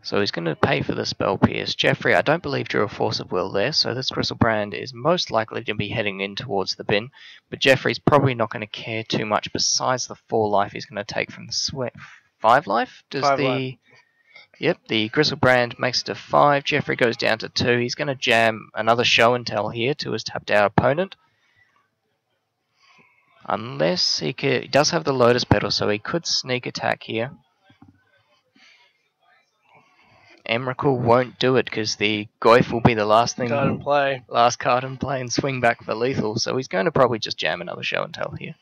So he's going to pay for the Spell Pierce. Jeffrey, I don't believe, drew a Force of Will there, so this Griselbrand is most likely to be heading in towards the bin. But Jeffrey's probably not going to care too much besides the 4 life he's going to take from the sweat. 5 life? Does 5 the life. Yep, the Griselbrand makes it to 5. Jeffrey goes down to 2. He's going to jam another Show and Tell here to his tapped out opponent. Unless he does have the Lotus Petal, so he could sneak attack here. Emrakul won't do it because the Goyf will be the last thing. Card in play. Last card in play and swing back for lethal, so he's going to probably just jam another Show and Tell here.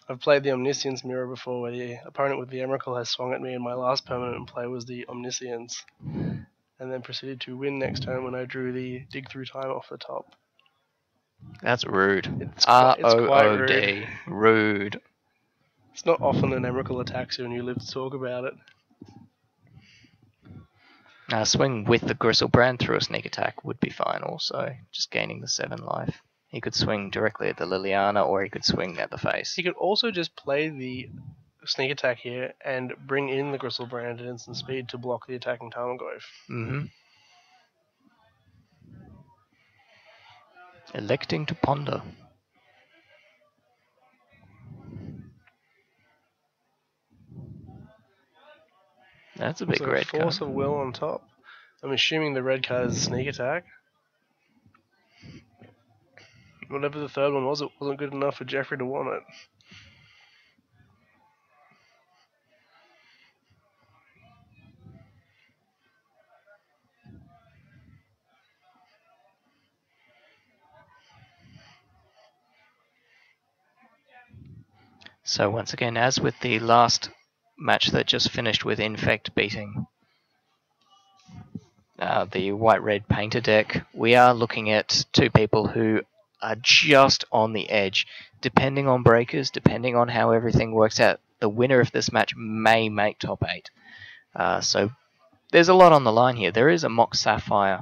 I've played the Omniscience Mirror before, where the opponent with the Emrakul has swung at me, and my last permanent play was the Omniscience, and then proceeded to win next turn when I drew the Dig Through Time off the top. That's rude. It's quite rude. Rude. It's not often an Emrakul attacks you and you live to talk about it. Swing with the Griselbrand through a sneak attack would be fine also, just gaining the 7 life. He could swing directly at the Liliana, or he could swing at the face. He could also just play the sneak attack here and bring in the Griselbrand at instant speed to block the attacking Tarmogoyf. Mm-hmm. Electing to ponder. That's a big red card. Force of Will on top. I'm assuming the red card is a sneak attack. Whatever the third one was, it wasn't good enough for Jeffrey to want it. So once again, as with the last match that just finished with Infect beating the white-red painter deck, we are looking at 2 people who are just on the edge. Depending on breakers, depending on how everything works out, the winner of this match may make top 8. So there's a lot on the line here. There is a Mox Sapphire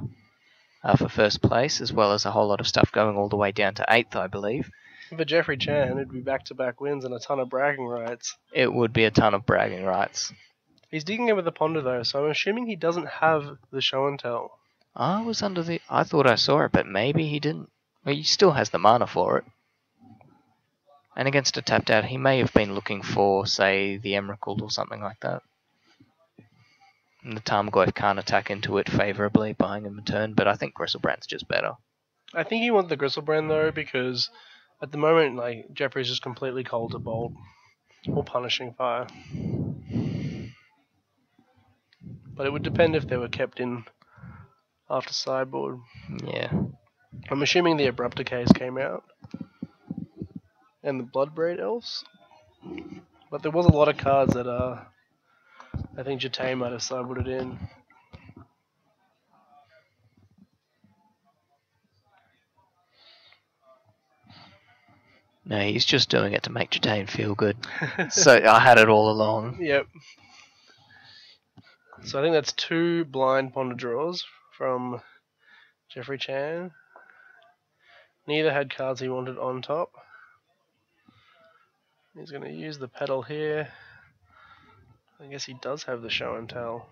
for first place, as well as a whole lot of stuff going all the way down to 8th, I believe. For Jeffrey Chan, it'd be back-to-back wins and a ton of bragging rights. It would be a ton of bragging rights. He's digging in with the ponder though, so I'm assuming he doesn't have the Show and Tell. I thought I saw it, but maybe he didn't. Well, he still has the mana for it. And against a tapped out, he may have been looking for, say, the Emrakul or something like that. And the Tarmogoyf can't attack into it favourably, buying him a turn, but I think Griselbrand's just better. I think he wants the Griselbrand though, because at the moment, like, Jeffrey's just completely cold to bolt or punishing fire. But it would depend if they were kept in after sideboard. Yeah. I'm assuming the Abrupta case came out. And the Bloodbraid Elves. But there was a lot of cards that I think Jatay might have sideboarded in. No, he's just doing it to make Jatane feel good. So I had it all along. Yep. So I think that's 2 blind ponder draws from Jeffrey Chan. Neither had cards he wanted on top. He's going to use the pedal here. I guess he does have the Show and Tell.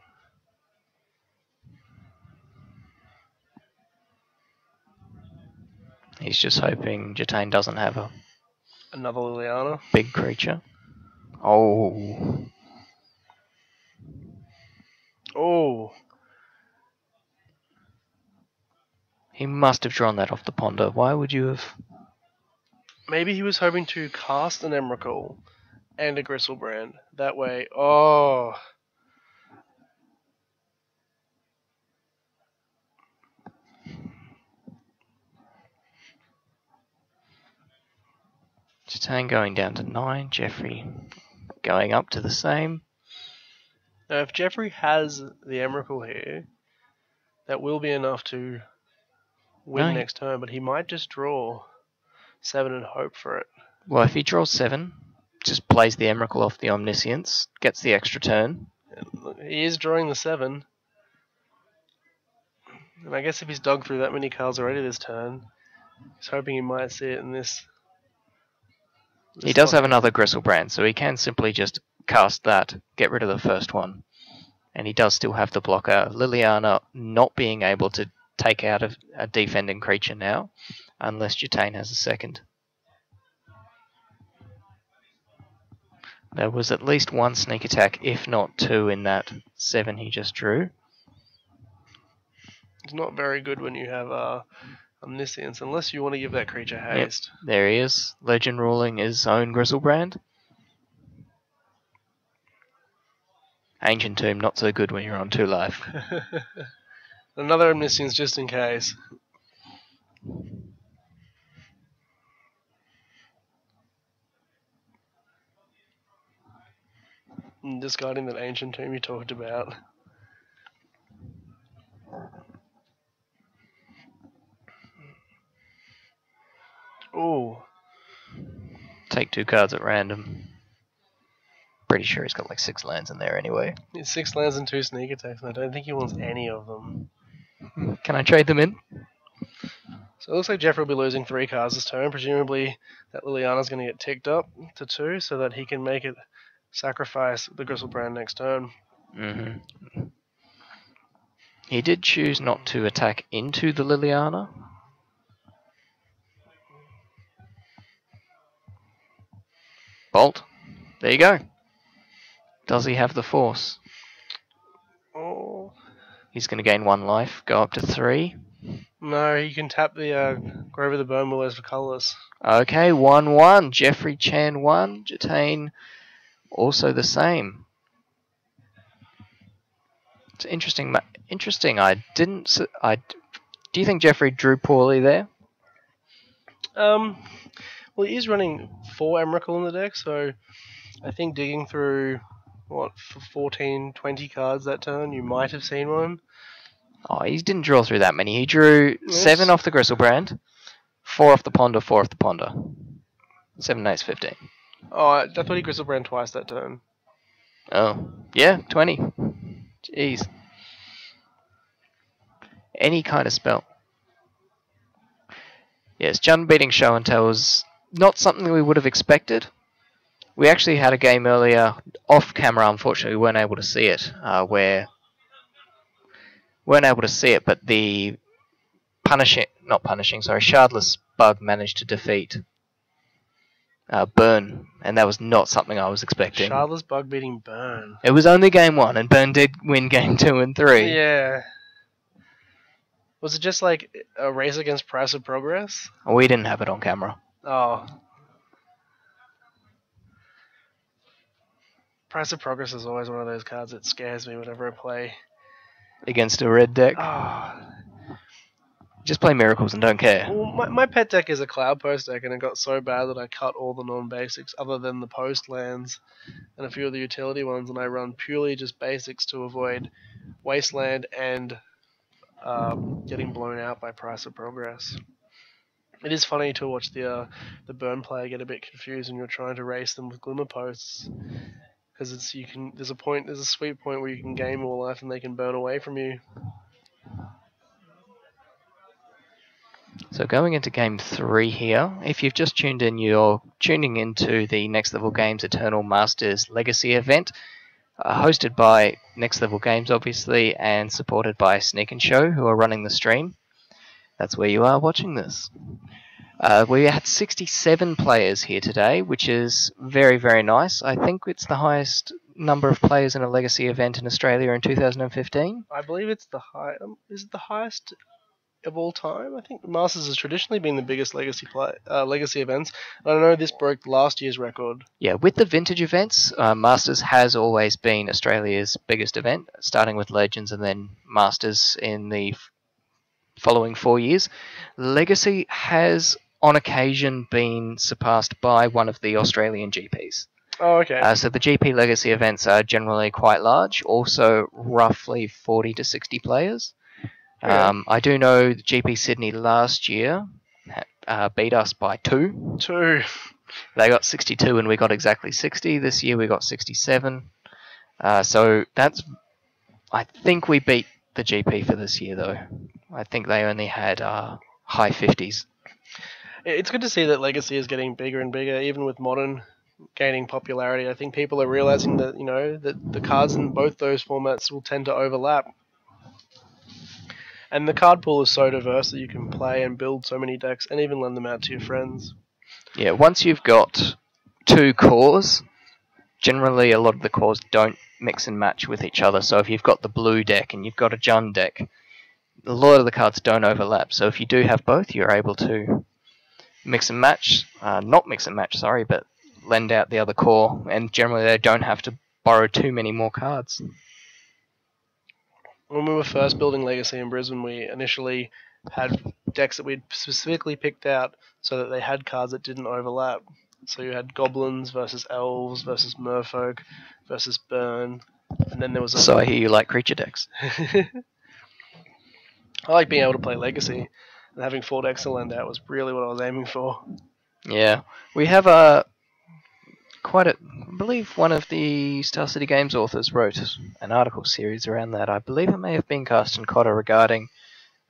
He's just hoping Jatane doesn't have Another Liliana. Big creature. Oh. Oh. He must have drawn that off the ponder. Why would you have? Maybe he was hoping to cast an Emrakul and a Griselbrand. That way. Oh. Jatane going down to 9. Jeffrey going up to the same. Now, if Jeffrey has the Emrakul here, that will be enough to win No, next turn, but he might just draw 7 and hope for it. Well, if he draws 7, just plays the Emrakul off the Omniscience, gets the extra turn. He is drawing the 7. And I guess if he's dug through that many cards already this turn, he's hoping he might see it in this. He does have another Gristlebrand, so he can simply just cast that, get rid of the first one. And he does still have the blocker. Liliana not being able to take out a defending creature now, unless Jatane has a second. There was at least one sneak attack, if not 2, in that 7 he just drew. It's not very good when you have Omniscience, unless you want to give that creature haste. Yep, there he is. Legend ruling his own Griselbrand. Ancient Tomb, not so good when you're on 2 life. Another Omniscience just in case. And discarding that Ancient Tomb you talked about. Ooh. Take 2 cards at random. Pretty sure he's got like 6 lands in there anyway. It's 6 lands and 2 sneak attacks, and I don't think he wants any of them. Can I trade them in? So it looks like Jeffrey will be losing 3 cards this turn. Presumably that Liliana's going to get ticked up to 2 so that he can make it sacrifice the Gristlebrand next turn. Mm-hmm. He did choose not to attack into the Liliana. Bolt. There you go. Does he have the force? Oh. He's going to gain 1 life, go up to 3. No, he can tap the Grover the Bone Willows for colorless. Okay, 1-1. Jeffrey Chan 1. Jatane also the same. It's interesting. Interesting. Do you think Jeffrey drew poorly there? Well, he is running 4 Emrakul in the deck, so I think digging through, 14, 20 cards that turn, you might have seen one. Oh, he didn't draw through that many. He drew 7 off the Gristlebrand, 4 off the Ponder, 4 off the Ponder. 7, 8, 15. Oh, I thought he Gristlebrand twice that turn. Oh, yeah, 20. Jeez. Any kind of spell. Yes, Jund beating Show and Tell was not something we would have expected. We actually had a game earlier, off camera, unfortunately we weren't able to see it, but the Shardless Bug managed to defeat Burn, and that was not something I was expecting. Shardless Bug beating Burn. It was only game 1, and Burn did win game 2 and 3. Yeah. Was it just like a race against Price of Progress? We didn't have it on camera. Oh. Price of Progress is always one of those cards that scares me whenever I play. Against a red deck? Oh. Just play Miracles and don't care. Well, my pet deck is a Cloud Post deck, and it got so bad that I cut all the non-basics other than the Post lands and a few of the utility ones, and I run purely just basics to avoid Wasteland and getting blown out by Price of Progress. It is funny to watch the Burn player get a bit confused when you're trying to race them with Glimmer Posts, because there's a sweet point where you can gain more life and they can burn away from you. So going into game 3 here, if you've just tuned in, you're tuning into the Next Level Games Eternal Masters Legacy event, hosted by Next Level Games, obviously, and supported by Sneak and Show, who are running the stream. That's where you are watching this. We had 67 players here today, which is very, very nice. I think it's the highest number of players in a Legacy event in Australia in 2015. I believe it's the highest of all time? I think Masters has traditionally been the biggest legacy events. I know this broke last year's record. Yeah, with the vintage events, Masters has always been Australia's biggest event, starting with Legends and then Masters in the following 4 years. Legacy has, on occasion, been surpassed by one of the Australian GPs. Oh, okay. So the GP Legacy events are generally quite large, also roughly 40 to 60 players. Okay. I do know GP Sydney last year beat us by 2. 2. They got 62 and we got exactly 60. This year we got 67. So that's... I think we beat the GP for this year, though. I think they only had high 50s. It's good to see that Legacy is getting bigger and bigger, even with Modern gaining popularity. I think people are realizing that, that the cards in both those formats will tend to overlap. And the card pool is so diverse that you can play and build so many decks and even lend them out to your friends. Yeah, once you've got 2 cores, generally a lot of the cores don't mix and match with each other. So if you've got the blue deck and you've got a Jund deck, a lot of the cards don't overlap. So if you do have both, you're able to mix and match, not mix and match, sorry, but lend out the other core, and generally they don't have to borrow too many more cards. When we were first building Legacy in Brisbane, we initially had decks that we'd specifically picked out so that they had cards that didn't overlap. So you had Goblins versus Elves versus Merfolk versus Burn, and then there was So I hear you like creature decks. I like being able to play Legacy, and having 4 decks to lend out was really what I was aiming for. Yeah, we have I believe one of the Star City Games authors wrote an article series around that. I believe it may have been Carsten Cotter regarding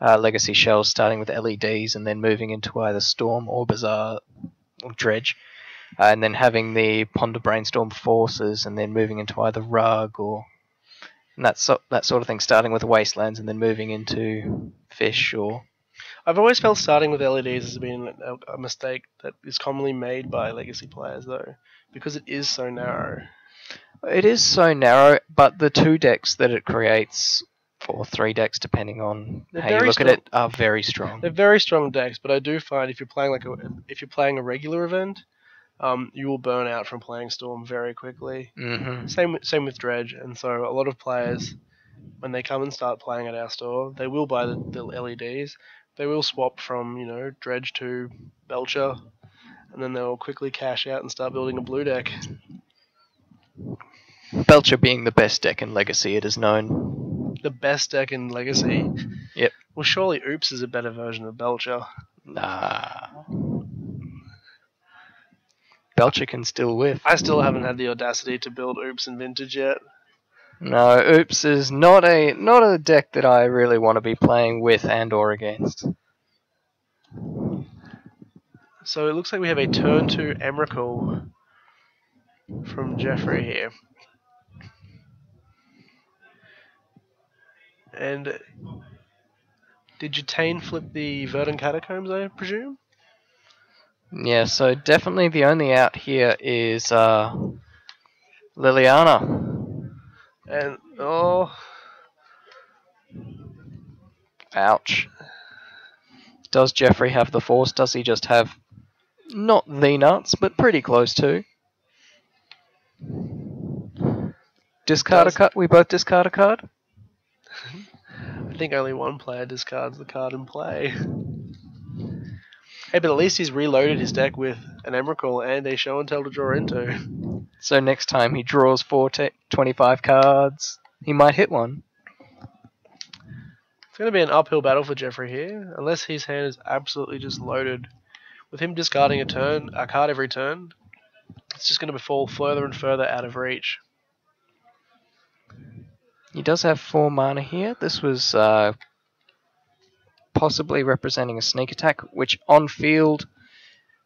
Legacy shells starting with LEDs and then moving into either Storm or Bazaar or Dredge, and then having the Ponder Brainstorm Forces and then moving into either Rug or that sort of thing, starting with Wastelands and then moving into Fish or... I've always felt starting with LEDs has been a mistake that is commonly made by Legacy players, though, because it is so narrow. It is so narrow, but the 2 decks that it creates, or 3 decks depending on how you look at it, are very strong. They're very strong decks, but I do find if you're playing a regular event, you will burn out from playing Storm very quickly. Mm-hmm. Same with Dredge, and so a lot of players, when they come and start playing at our store, they will buy the LEDs. They will swap from Dredge to Belcher, and then they'll quickly cash out and start building a blue deck. Belcher being the best deck in Legacy, it is known. The best deck in Legacy? Yep. Well, surely Oops is a better version of Belcher. Nah. Belcher can still whiff. I still haven't had the audacity to build Oops in Vintage yet. No, Oops is not a deck that I really want to be playing with and or against. So it looks like we have a turn 2 Emrakul from Jeffrey here. And did Jutane flip the Verdant Catacombs, I presume? Yeah, so definitely the only out here is Liliana. And ouch. Does Jeffrey have the force? Does he just have not the nuts, but pretty close to? Discard a card? We both discard a card? I think only one player discards the card in play. Hey, but at least he's reloaded his deck with an Emrakul and a Show and Tell to draw into. So next time he draws 25 cards, he might hit one. It's going to be an uphill battle for Jeffrey here, unless his hand is absolutely just loaded. With him discarding a card every turn, it's just going to fall further and further out of reach. He does have 4 mana here. This was possibly representing a sneak attack, which on field,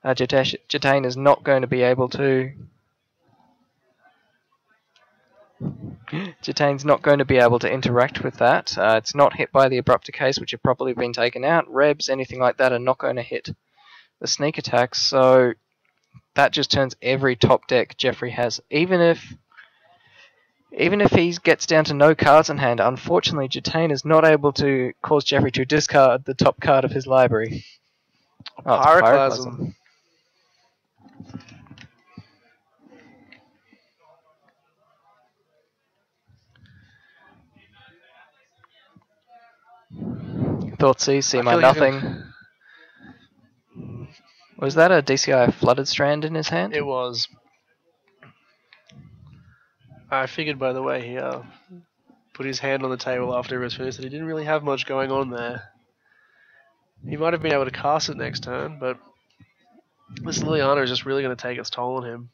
Jutane is not going to be able to... Jutane's not going to be able to interact with that. It's not hit by the Abrupt Decays, which have probably been taken out. Rebs, anything like that, are not going to hit the sneak attacks, so that just turns every top deck Jeffrey has. Even if he gets down to no cards in hand, unfortunately Jutane is not able to cause Jeffrey to discard the top card of his library. Pyroclasm. Thoughtseize, see my nothing. Was that a DCI Flooded Strand in his hand? It was. I figured by the way he put his hand on the table after it was finished that he didn't really have much going on there. He might have been able to cast it next turn, but this Liliana is just really going to take its toll on him.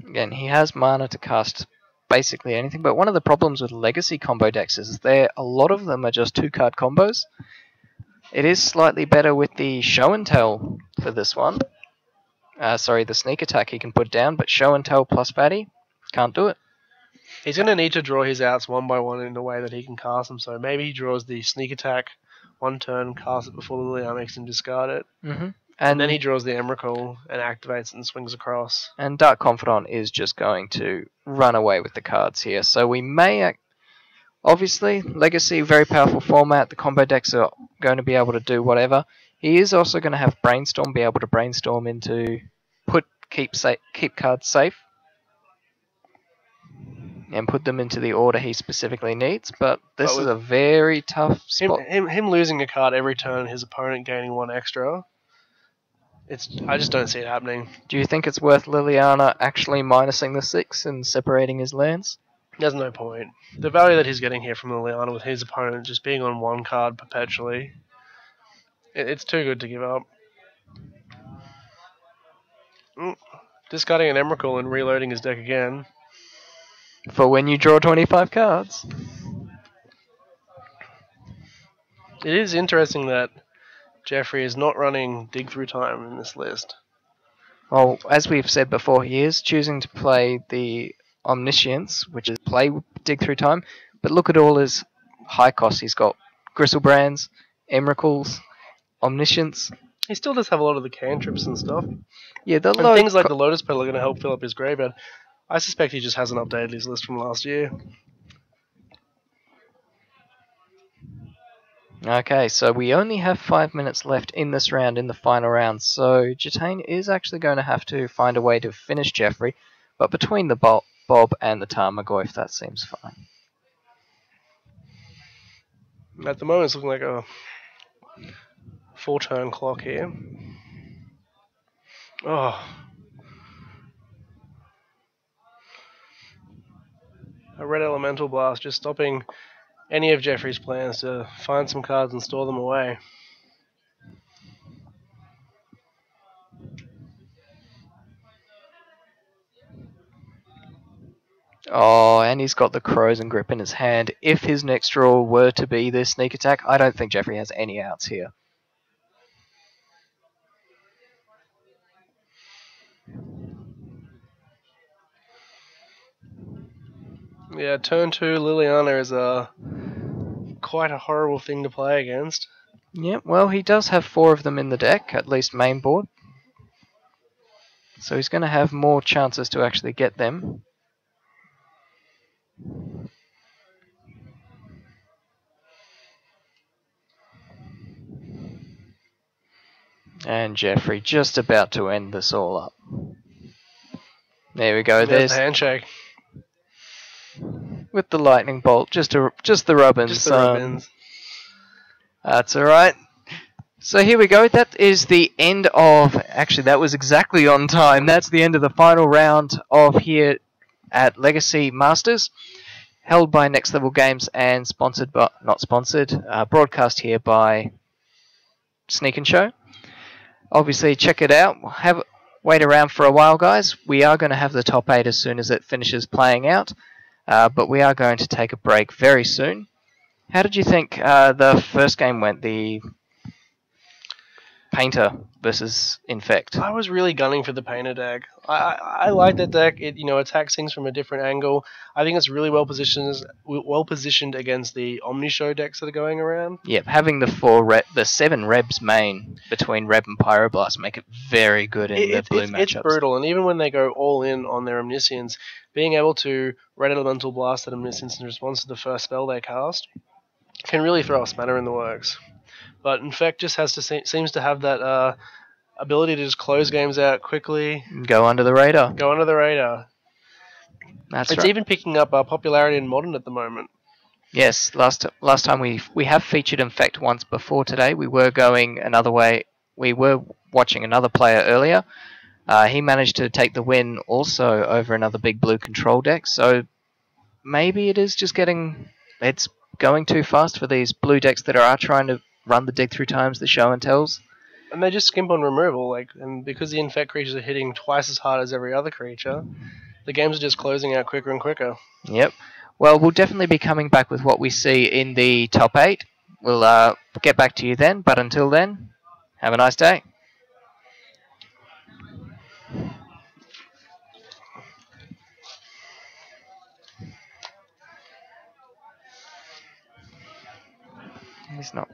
Again, he has mana to cast basically anything, but one of the problems with Legacy combo decks is a lot of them are just 2-card combos. It is slightly better with the Show and Tell for this one. The Sneak Attack he can put down, but Show and Tell plus Fatty, can't do it. He's going to need to draw his outs one by one in a way that he can cast them, so maybe he draws the Sneak Attack one turn, casts it before the Liliana makes him discard it. Mm-hmm. And then he draws the Emrakul and activates it and swings across. And Dark Confidant is just going to run away with the cards here. So we may... Obviously, Legacy, very powerful format. The combo decks are going to be able to do whatever. He is also going to have Brainstorm, be able to brainstorm into... keep cards safe. And put them into the order he specifically needs. But this is a very tough spot. Him losing a card every turn and his opponent gaining one extra... I just don't see it happening. Do you think it's worth Liliana actually minusing the 6 and separating his lands? There's no point. The value that he's getting here from Liliana with his opponent just being on one card perpetually, it's too good to give up. Discarding an Emrakul and reloading his deck again. For when you draw 25 cards. It is interesting that Jeffrey is not running Dig Through Time in this list. Well, as we've said before, he is choosing to play the Omniscience, which is play Dig Through Time, but look at all his high costs. He's got Gristlebrands, Emrakuls, Omniscience. He still does have a lot of the cantrips and stuff. Yeah, things like the Lotus Petal are going to help fill up his graveyard. I suspect he just hasn't updated his list from last year. Okay, so we only have 5 minutes left in this round, in the final round, so Jitane is actually going to have to find a way to finish Jeffrey, but between the Bob and the Tarmogoyf, that seems fine. At the moment, it's looking like a 4-turn clock here. Oh. A red Elemental Blast just stopping any of Jeffrey's plans to find some cards and store them away. Oh, and he's got the Crows and Grip in his hand. If his next draw were to be this Sneak Attack, I don't think Jeffrey has any outs here. Yeah, turn 2 Liliana is quite a horrible thing to play against. Yep, well, he does have 4 of them in the deck, at least main board. So he's going to have more chances to actually get them. And Jeffrey just about to end this all up. There we go. There's the handshake. With the lightning bolt, just the Rubbins. Just the Rubbins. That's alright. So here we go. That is the end of... Actually, that was exactly on time. That's the end of the final round of here at Legacy Masters, held by Next Level Games and sponsored by... Not sponsored. Broadcast here by Sneak and Show. Obviously, check it out. Wait around for a while, guys. We are going to have the top 8 as soon as it finishes playing out. But we are going to take a break very soon. How did you think the first game went? The Painter versus Infect. I was really gunning for the Painter deck. I like that deck. It attacks things from a different angle. I think it's really well positioned against the Omnishow decks that are going around. Yep, having the 7 Rebs main between Reb and Pyroblast make it very good in the blue matchups. It's brutal, and even when they go all in on their Omniscience, being able to Red Elemental Blast that Omniscience in response to the first spell they cast can really throw a spanner in the works. But Infect just seems to have that ability to just close games out quickly. Go under the radar. It's right. Even picking up popularity in Modern at the moment. Yes, last time we have featured Infect once before today. We were going another way. We were watching another player earlier. He managed to take the win also over another big blue control deck. So maybe it is just getting. It's going too fast for these blue decks that are trying to run the dig through times, the show and tells. And they just skimp on removal, and because the infect creatures are hitting twice as hard as every other creature, the games are just closing out quicker and quicker. Yep. Well, we'll definitely be coming back with what we see in the top 8. We'll get back to you then, but until then, have a nice day. He's not.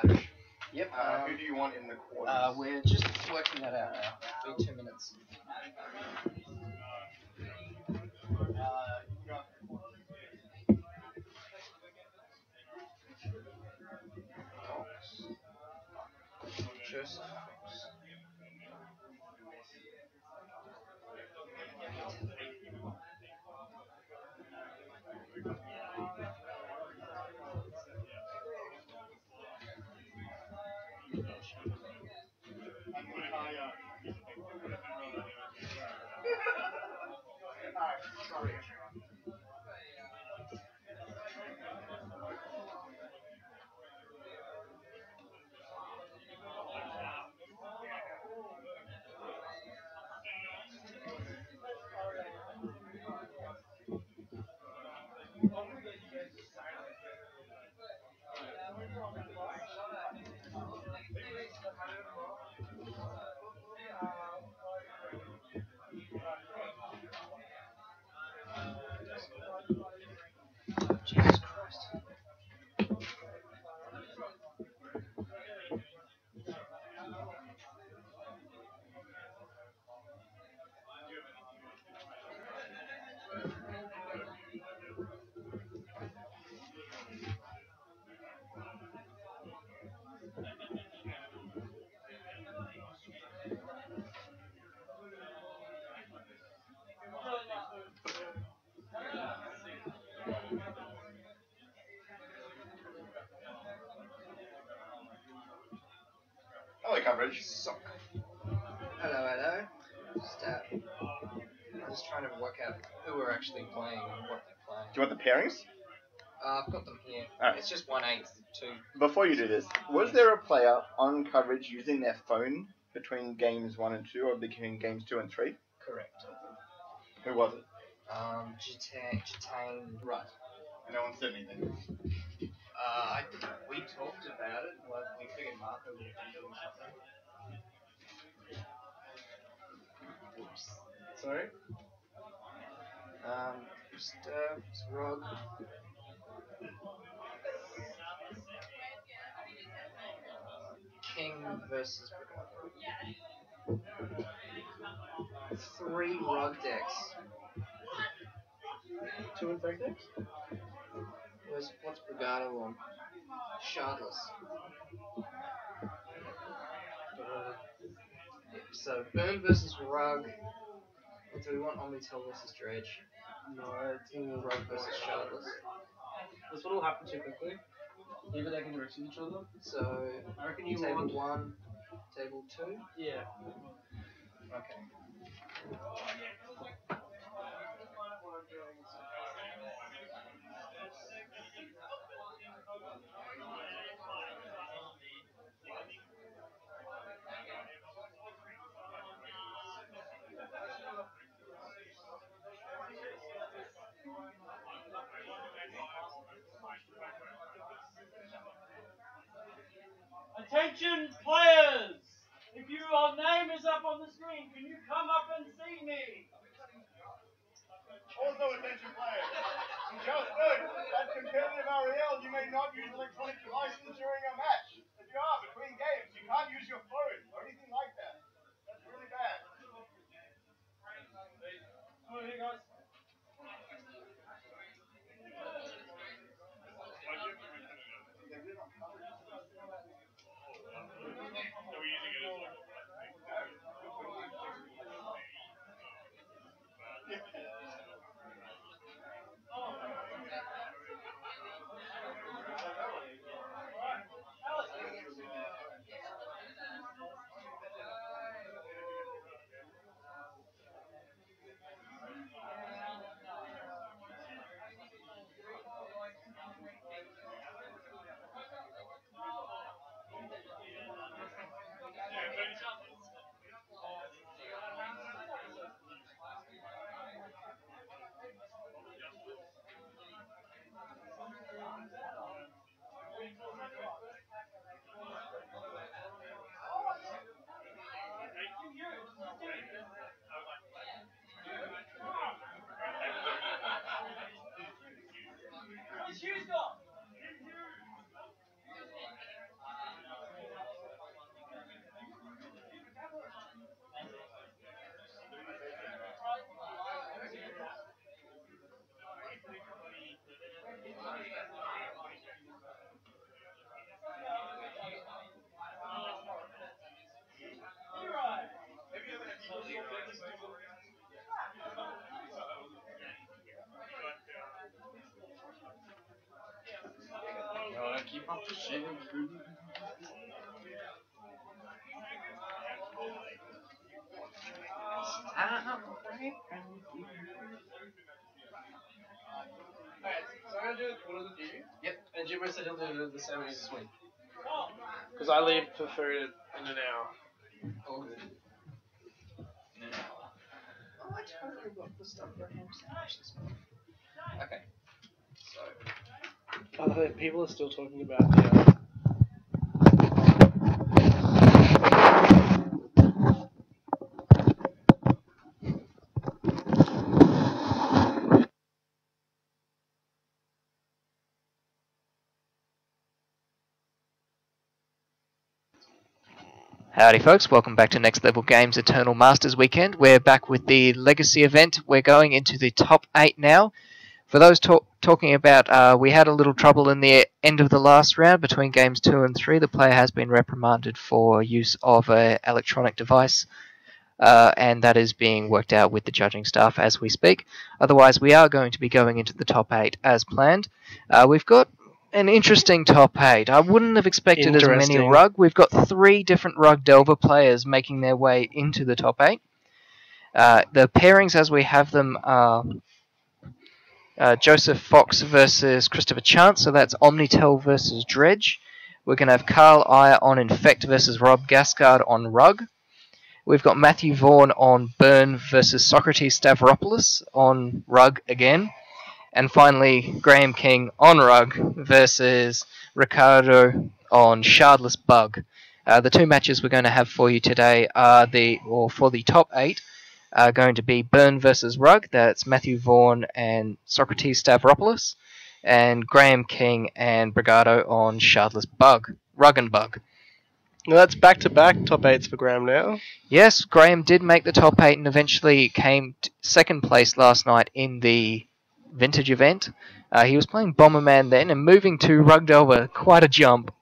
Coverage. Yep. Who do you want in the quarters? We're just working that out now. Be 2 minutes. Joseph. Hello, coverage. Hello. I'm just trying to work out who we're actually playing and what they're playing. Do you want the pairings? I've got them here. Alright. It's just 1/8, 2. Before you do this, was there a player on coverage using their phone between games 1 and 2 or between games 2 and 3? Correct. Who was it? Jitane. Right. And no one said anything. We talked about it. We figured Marco would have been doing something. Oops. Sorry? Rog. King versus Brigado. 3 Rug decks. 2 infect decks? What's Brigado on? Shardless. So Boom versus Rug. Or do we want Omnitel versus Dredge? No, I think Rug versus Shardless. This one will happen too quickly. Either they can direct each other. So I reckon you table want 1, table 2. Yeah. Okay. Attention players! If your name is up on the screen, can you come up and see me? Also, attention players. Just note that competitive REL, you may not use electronic devices during a match. If you are between games, you can't use your phone or anything like that. That's really bad. Oh, hey guys. His shoes gone. You're right. keep up the shit. So I'm gonna do the quarters with you. Yep. And Jimbo said he'll do the same as this week. Because I leave for food in an hour. All good. In an hour. Oh, I totally got the stuff for him sandwich this morning. Okay. So. People are still talking about the. Howdy folks, welcome back to Next Level Games Eternal Masters Weekend. We're back with the Legacy event. We're going into the top 8 now. For those talking about, we had a little trouble in the end of the last round between games 2 and 3. The player has been reprimanded for use of an electronic device, and that is being worked out with the judging staff as we speak. Otherwise, we are going to be going into the top 8 as planned. We've got an interesting top 8. I wouldn't have expected as many Interesting. rug. We've got 3 different rug Delver players making their way into the top 8. The pairings as we have them are Joseph Fox versus Christopher Chance, so that's Omnitel versus Dredge. We're going to have Carl Iyer on Infect versus Rob Gascard on Rug. We've got Matthew Vaughan on Burn versus Socrates Stavropoulos on Rug again. And finally, Graham King on Rug versus Ricardo on Shardless Bug. The 2 matches we're going to have for you today are for the top 8 are going to be Burn versus Rug. That's Matthew Vaughan and Socrates Stavropoulos. And Graham King and Brigado on Shardless Bug. Rug and Bug. Now that's back-to-back top 8s for Graham now. Yes, Graham did make the top 8 and eventually came second place last night in the Vintage event. He was playing Bomberman then and moving to Rug Delver, quite a jump.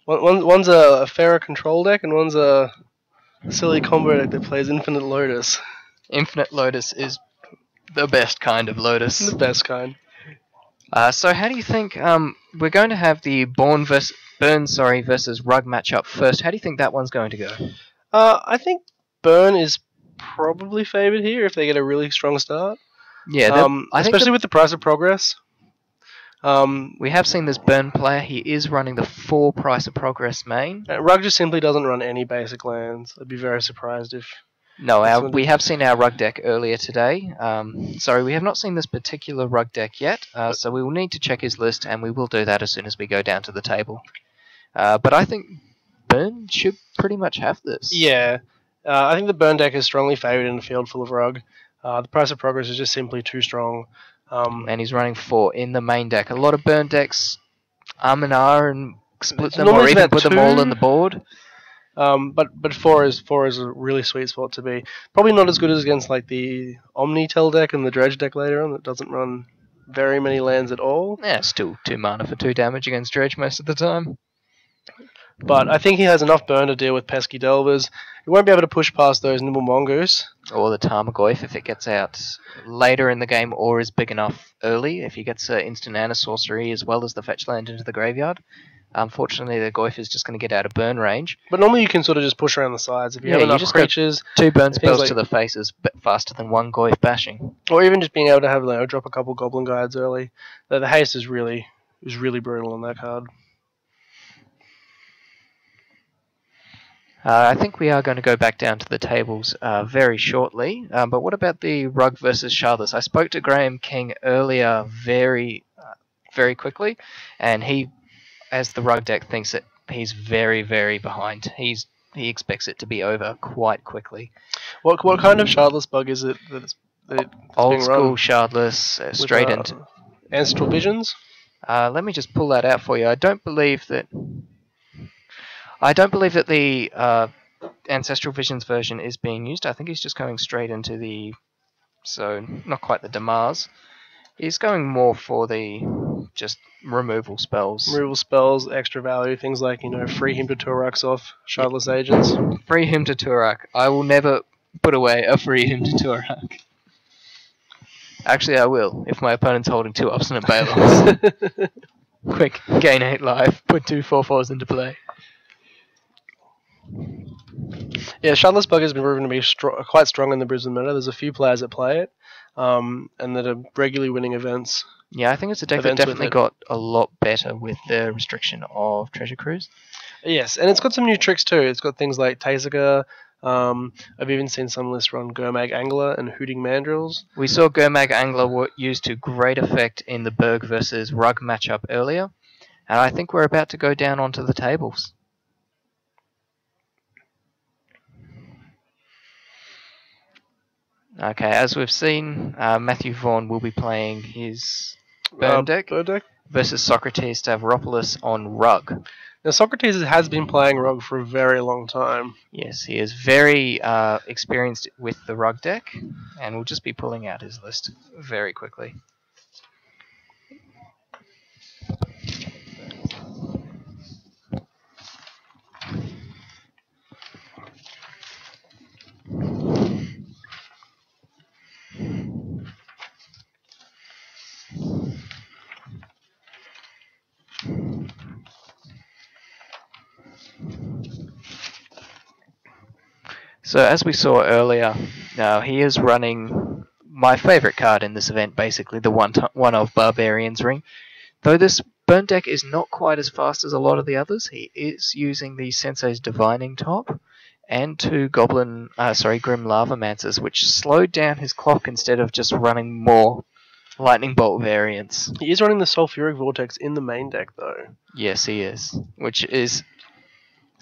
One's a Pharaoh control deck and one's a silly combo deck that plays Infinite Lotus. Infinite Lotus is the best kind of Lotus. The best kind. So how do you think we're going to have the Burn versus Rug matchup first? How do you think that one's going to go? I think Burn is probably favoured here if they get a really strong start. Yeah, I think especially with the price of progress. we have seen this Burn player. He is running the 4 Price of Progress main. Rug just simply doesn't run any basic lands. I'd be very surprised if... No, we have seen our Rug deck earlier today. Sorry, we have not seen this particular Rug deck yet, so we will need to check his list, and we will do that as soon as we go down to the table. But I think Burn should pretty much have this. Yeah. I think the Burn deck is strongly favoured in a field full of Rug. The price of progress is just simply too strong. And he's running 4 in the main deck. A lot of Burn decks and split them normally or it's even about put them all 2. in the board. But 4 is a really sweet spot to be. Probably not as good as against like the Omnitel deck and the Dredge deck later on that doesn't run very many lands at all. Yeah, still 2 mana for 2 damage against Dredge most of the time. But I think he has enough burn to deal with pesky Delvers. He won't be able to push past those Nimble Mongoose. Or the Tarmogoyf if it gets out later in the game or is big enough early. If he gets instant Ana Sorcery as well as the fetch land into the graveyard. Unfortunately, the Goyf is just going to get out of burn range. But normally you can sort of just push around the sides. If you have you enough just creatures, 2 burn spells like- to the face is faster than 1 Goyf bashing. or even just being able to have drop a couple Goblin Guides early. The haste is really brutal on that card. I think we are going to go back down to the tables very shortly. But what about the Rug versus Shardless? I spoke to Graham King earlier very quickly, and he, as the Rug deck, thinks that he's very, very behind. He expects it to be over quite quickly. What kind of Shardless Bug is it that's Old being school run? Shardless, straight With, into... Ancestral Visions? Let me just pull that out for you. I don't believe that the Ancestral Visions version is being used. I think he's just going straight into the... So, not quite the Damars. He's going more for the just removal spells. Removal spells, extra value, things like, free him to Turax off Shardless Agents. Free him to Turak. I will never put away a free him to Turak. Actually, I will, if my opponent's holding 2 Obstinate Balons. Quick, gain 8 life, put 2 4/4s into play. Yeah, Shardless Bug has been proven to be quite strong in the Brisbane meta. There's a few players that play it, and that are regularly winning events. Yeah, I think it's a deck that Events with definitely it. got a lot better with the restriction of Treasure Cruise. Yes, and it's got some new tricks too. It's got things like Taziger. I've even seen some lists run Gurmag Angler and Hooting Mandrills. We saw Gurmag Angler used to great effect in the Berg versus Rug matchup earlier, and I think we're about to go down onto the tables. Okay, as we've seen, Matthew Vaughan will be playing his Burn deck Burn deck. versus Socrates Stavropoulos on Rug. Now Socrates has been playing Rug for a very long time. Yes, he is very experienced with the Rug deck, and we'll just be pulling out his list very quickly. So as we saw earlier, he is running my favourite card in this event, basically the one of Barbarian's Ring. Though this burn deck is not quite as fast as a lot of the others, he is using the Sensei's Divining Top and 2 Grim Lavamancers, which slowed down his clock instead of just running more Lightning Bolt variants. He is running the Sulfuric Vortex in the main deck, though. Yes, he is. Which is...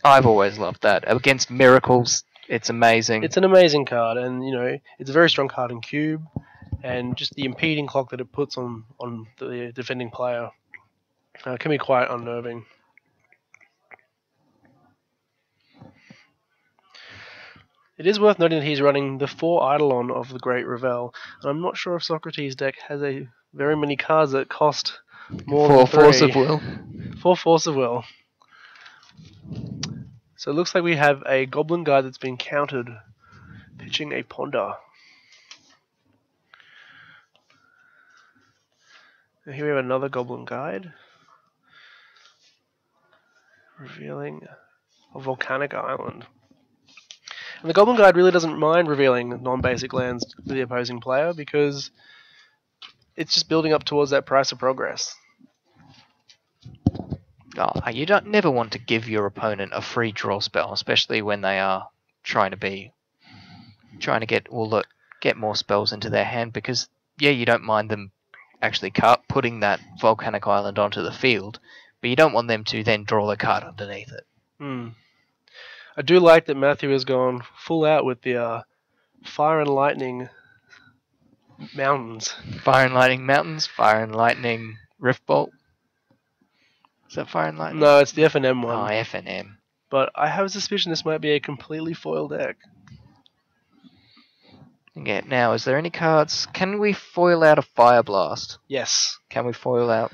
I've always loved that. Against Miracles, it's amazing. It's an amazing card, and, you know, it's a very strong card in Cube, and just the impeding clock that it puts on the defending player can be quite unnerving. It is worth noting that he's running the 4 Eidolon of the Great Revel, and I'm not sure if Socrates' deck has very many cards that cost more than 3. Force of Will. 4 Force of Will. So it looks like we have a Goblin Guide that's been countered, pitching a Ponder. And here we have another Goblin Guide, revealing a Volcanic Island. And the Goblin Guide really doesn't mind revealing non-basic lands to the opposing player because it's just building up towards that price of progress. Oh, you never want to give your opponent a free draw spell, especially when they are trying to get more spells into their hand, because you don't mind them actually putting that Volcanic Island onto the field, but you don't want them to then draw the card underneath it. I do like that Matthew has gone full out with the Fire and Lightning Mountains. Fire and Lightning Mountains, Fire and Lightning Riftbolt. Is that Fire and Lightning? No, it's the FNM one. Oh, FNM. But I have a suspicion this might be a completely foil deck. Okay, now, is there any cards? Can we foil out a Fire Blast? Yes. Can we foil out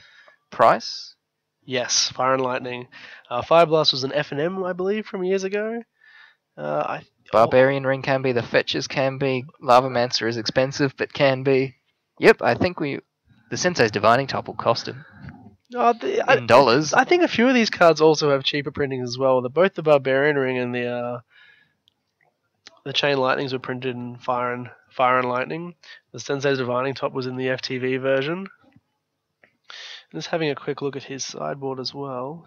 Price? Yes, Fire and Lightning. Fire Blast was an FNM, I believe, from years ago. Barbarian Ring can be, the Fetches can be, Lavamancer is expensive, but can be. Yep, I think the Sensei's Divining Top will cost him. In dollars. I think a few of these cards also have cheaper printings as well. Both the Barbarian Ring and the Chain Lightnings were printed in Fire and Lightning. The Sensei's Divining Top was in the FTV version. And just having a quick look at his sideboard as well.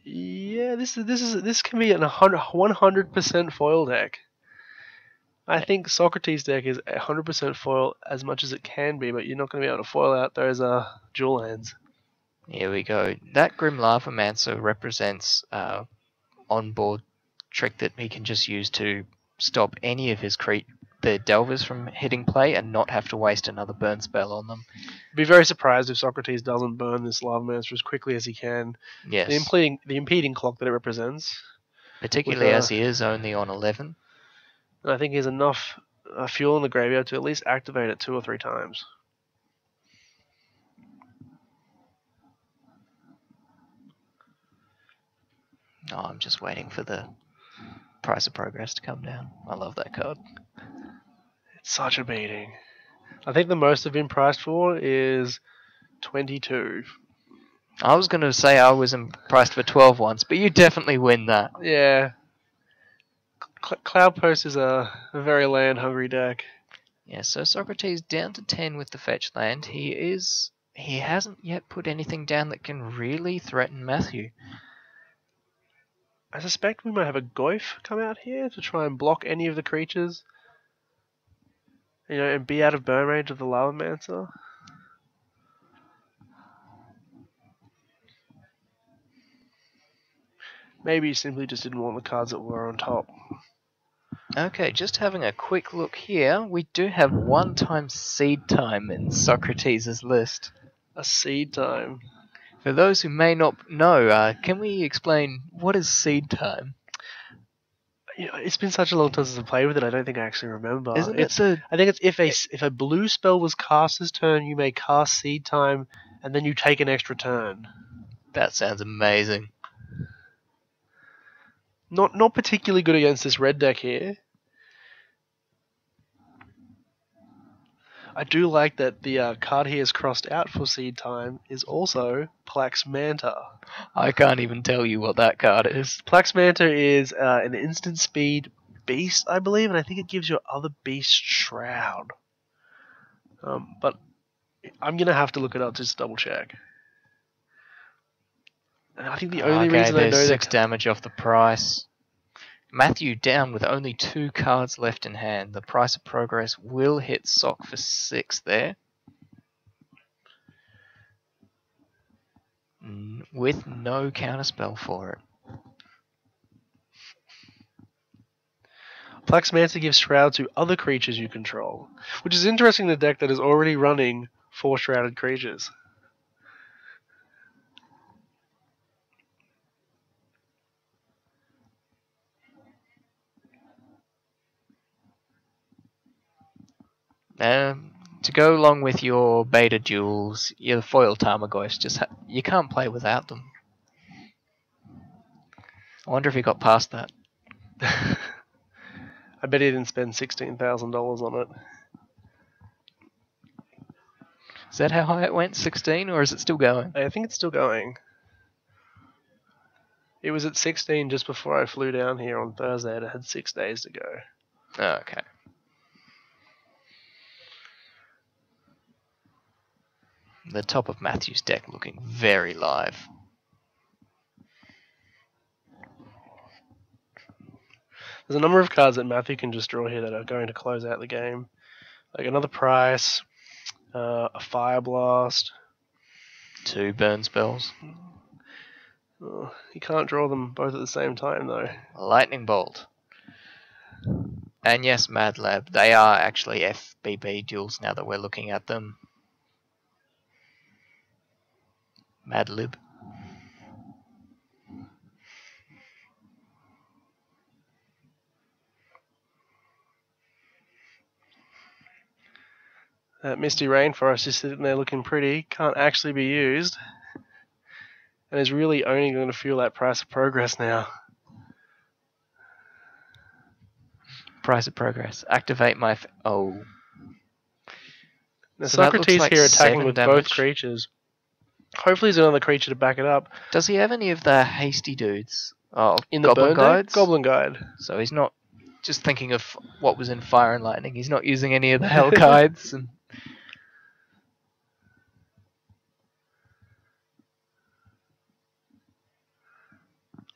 Yeah, this can be a 100% foil deck. I think Socrates' deck is 100% foil as much as it can be, but you're not going to be able to foil out those dual lands. Here we go. That Grim Lavamancer represents on-board trick that he can just use to stop any of his the Delvers from hitting play and not have to waste another burn spell on them. Be very surprised if Socrates doesn't burn this Lavamancer as quickly as he can. Yes. The impeding clock that it represents. Particularly as he is only on 11. And I think he has enough fuel in the graveyard to at least activate it 2 or 3 times. Oh, I'm just waiting for the price of progress to come down. I love that card. It's such a beating. I think the most I've been priced for is 22. I was going to say I was priced for 12 once, but you definitely win that. Yeah. Cloudpost is a very land-hungry deck. Yeah, so Socrates down to 10 with the fetch land. He hasn't yet put anything down that can really threaten Matthew. I suspect we might have a Goyf come out here to try and block any of the creatures. And be out of burn range of the Lavamancer. Maybe he simply just didn't want the cards that were on top. Okay, just having a quick look here. We do have 1-time Seed Time in Socrates' list. A Seed Time. For those who may not know, can we explain what is Seed Time? It's been such a long time since I played with it. I don't think I actually remember. Isn't it? I think it's if a blue spell was cast this turn, you may cast Seed Time, and then you take an extra turn. That sounds amazing. Not particularly good against this red deck here. I do like that the card he has crossed out for Seed Time is also Plax Manta. I can't even tell you what that card is. Plax Manta is an instant speed Beast, I believe, and I think it gives your other beast Shroud. But I'm gonna have to look it up to just double check. And I think the only Okay, reason I there's know 6 that damage off the price. Matthew down with only 2 cards left in hand. The price of progress will hit Sock for 6 there. With no counterspell for it. Flaxmancer gives Shroud to other creatures you control, which is interesting in a deck that is already running 4 shrouded creatures. To go along with your beta duels, your foil Tarmogoyfs, you can't play without them. I wonder if he got past that. I bet he didn't spend $16,000 on it. Is that how high it went? 16, or is it still going? I think it's still going. It was at 16 just before I flew down here on Thursday, and it had 6 days to go. Oh, okay. The top of Matthew's deck looking very live. There's a number of cards that Matthew can just draw here that are going to close out the game. Like another Price, a Fire Blast. 2 burn spells. Oh, he can't draw them both at the same time though. Lightning Bolt. And yes, Mad Lab. They are actually FBB duels now that we're looking at them. Mad Lib. That Misty Rainforest is sitting there looking pretty, can't actually be used, and is really only going to fuel that price of progress now. Price of progress. Activate my... oh. Now So that Socrates looks like here attacking 7 with damage. both creatures. Hopefully there's another creature to back it up. Does he have any of the hasty dudes? Oh, In the Goblin burn Guides? deck? Goblin Guide. So he's not just thinking of what was in Fire and Lightning. He's not using any of the Hell Guides. And...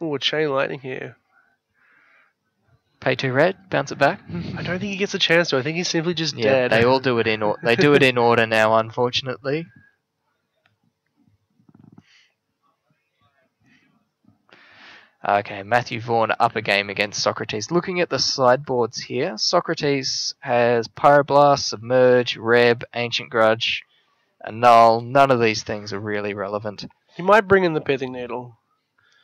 Ooh, a Chain Lightning here. Pay 2 red, bounce it back. I don't think he gets a chance to. I think he's simply just Yeah, dead. they all do it in they do it in order now, unfortunately. Okay, Matthew Vaughan up a game against Socrates. Looking at the sideboards here, Socrates has Pyroblast, Submerge, Reb, Ancient Grudge, Annul. None of these things are really relevant. He might bring in the Pithing Needle.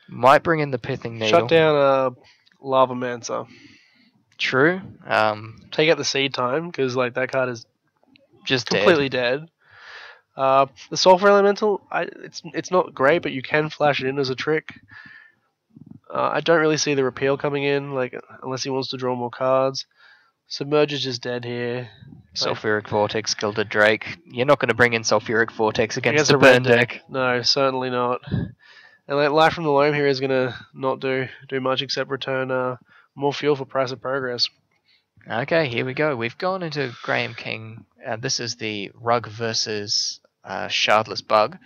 Might bring in the Pithing Needle. Shut down Lavamancer. True. Take out the Seed Time, because like that card is Just completely dead. The Sulfur Elemental, it's not great, but you can flash it in as a trick. I don't really see the repeal coming in, like unless he wants to draw more cards. Submerge is just dead here. Sulfuric Vortex, Gilded Drake. You're not going to bring in Sulfuric Vortex against a the burn red deck. No, certainly not. And like Light from the Loam here is gonna not do much except return more fuel for price of progress. Okay, here we go. We've gone into Graham King. This is the Rug versus Shardless Bug.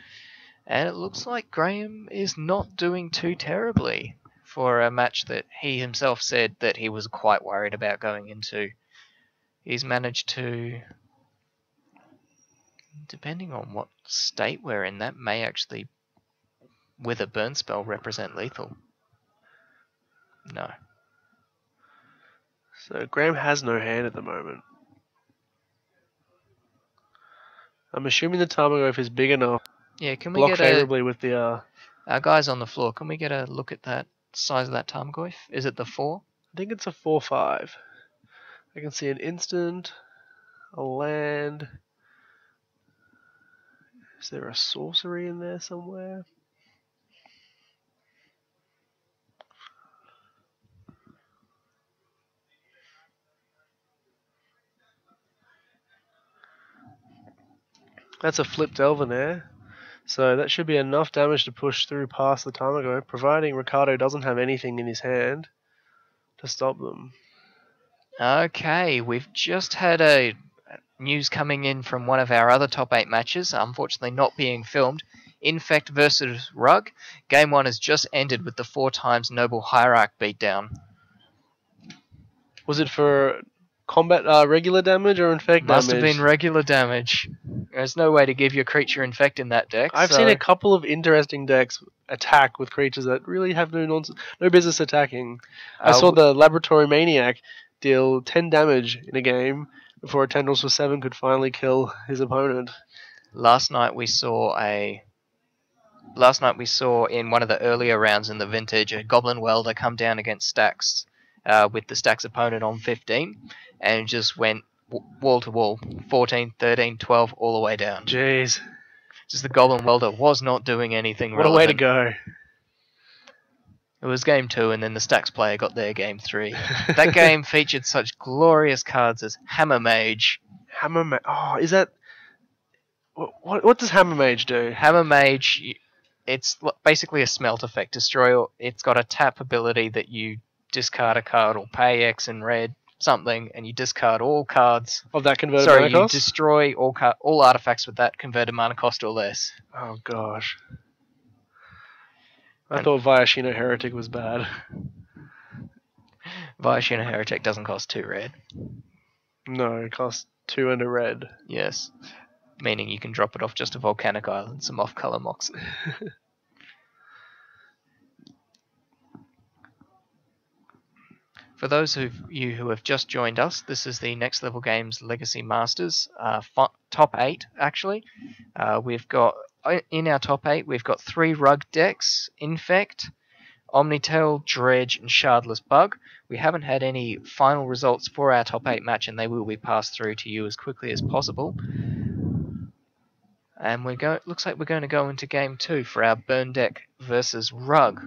And it looks like Graham is not doing too terribly for a match that he himself said that he was quite worried about going into. He's managed to, depending on what state we're in, that may actually, with a burn spell, represent lethal. No. So Graham has no hand at the moment. I'm assuming the Tarmogoyf is big enough. Yeah, can we Block get favorably with the. our guys on the floor? Can we get a look at that size of that Tarmogoyf? Is it the 4? I think it's a 4/5. I can see an instant, a land. Is there a sorcery in there somewhere? That's a flipped Elvenair. So that should be enough damage to push through past the Tarmogoyf, providing Ricardo doesn't have anything in his hand to stop them. Okay, we've just had a news coming in from one of our other top 8 matches, unfortunately not being filmed. Infect versus Rug. Game 1 has just ended with the 4 times Noble Hierarch beatdown. Was it for combat regular damage or infect Must damage? have been regular damage. There's no way to give your creature infect in that deck. I've so seen a couple of interesting decks attack with creatures that really have no business attacking. I saw the Laboratory Maniac deal 10 damage in a game before a Tendrils for 7 could finally kill his opponent. Last night we saw in one of the earlier rounds in the Vintage a Goblin Welder come down against Stacks with the Stacks opponent on 15 and just went wall to wall, 14, 13, 12, all the way down. Jeez. Just the Goblin Welder was not doing anything What relevant. a way to go. It was game 2 and then the Stacks player got their game 3. That game featured such glorious cards as Hammer Mage. Hammer Mage. Oh, is that... What does Hammer Mage do? Hammer Mage, it's basically a smelt effect. It's got a tap ability that you discard a card or pay X in red, something, and you discard all cards. Of that converted Sorry, mana you cost? destroy all artifacts with that converted mana cost or less. Oh, gosh. I thought Viashino Heretic was bad. Viashino Heretic doesn't cost 2 red. No, it costs 2 and a red. Yes. Meaning you can drop it off just a Volcanic Island, some off-color Moxie. For those of you who have just joined us, this is the Next Level Games Legacy Masters top 8, actually. We've got, in our top 8, we've got 3 Rug decks, Infect, Omnitail, Dredge, and Shardless Bug. We haven't had any final results for our top 8 match, and they will be passed through to you as quickly as possible. And looks like we're going to go into game 2 for our Burn deck versus Rug.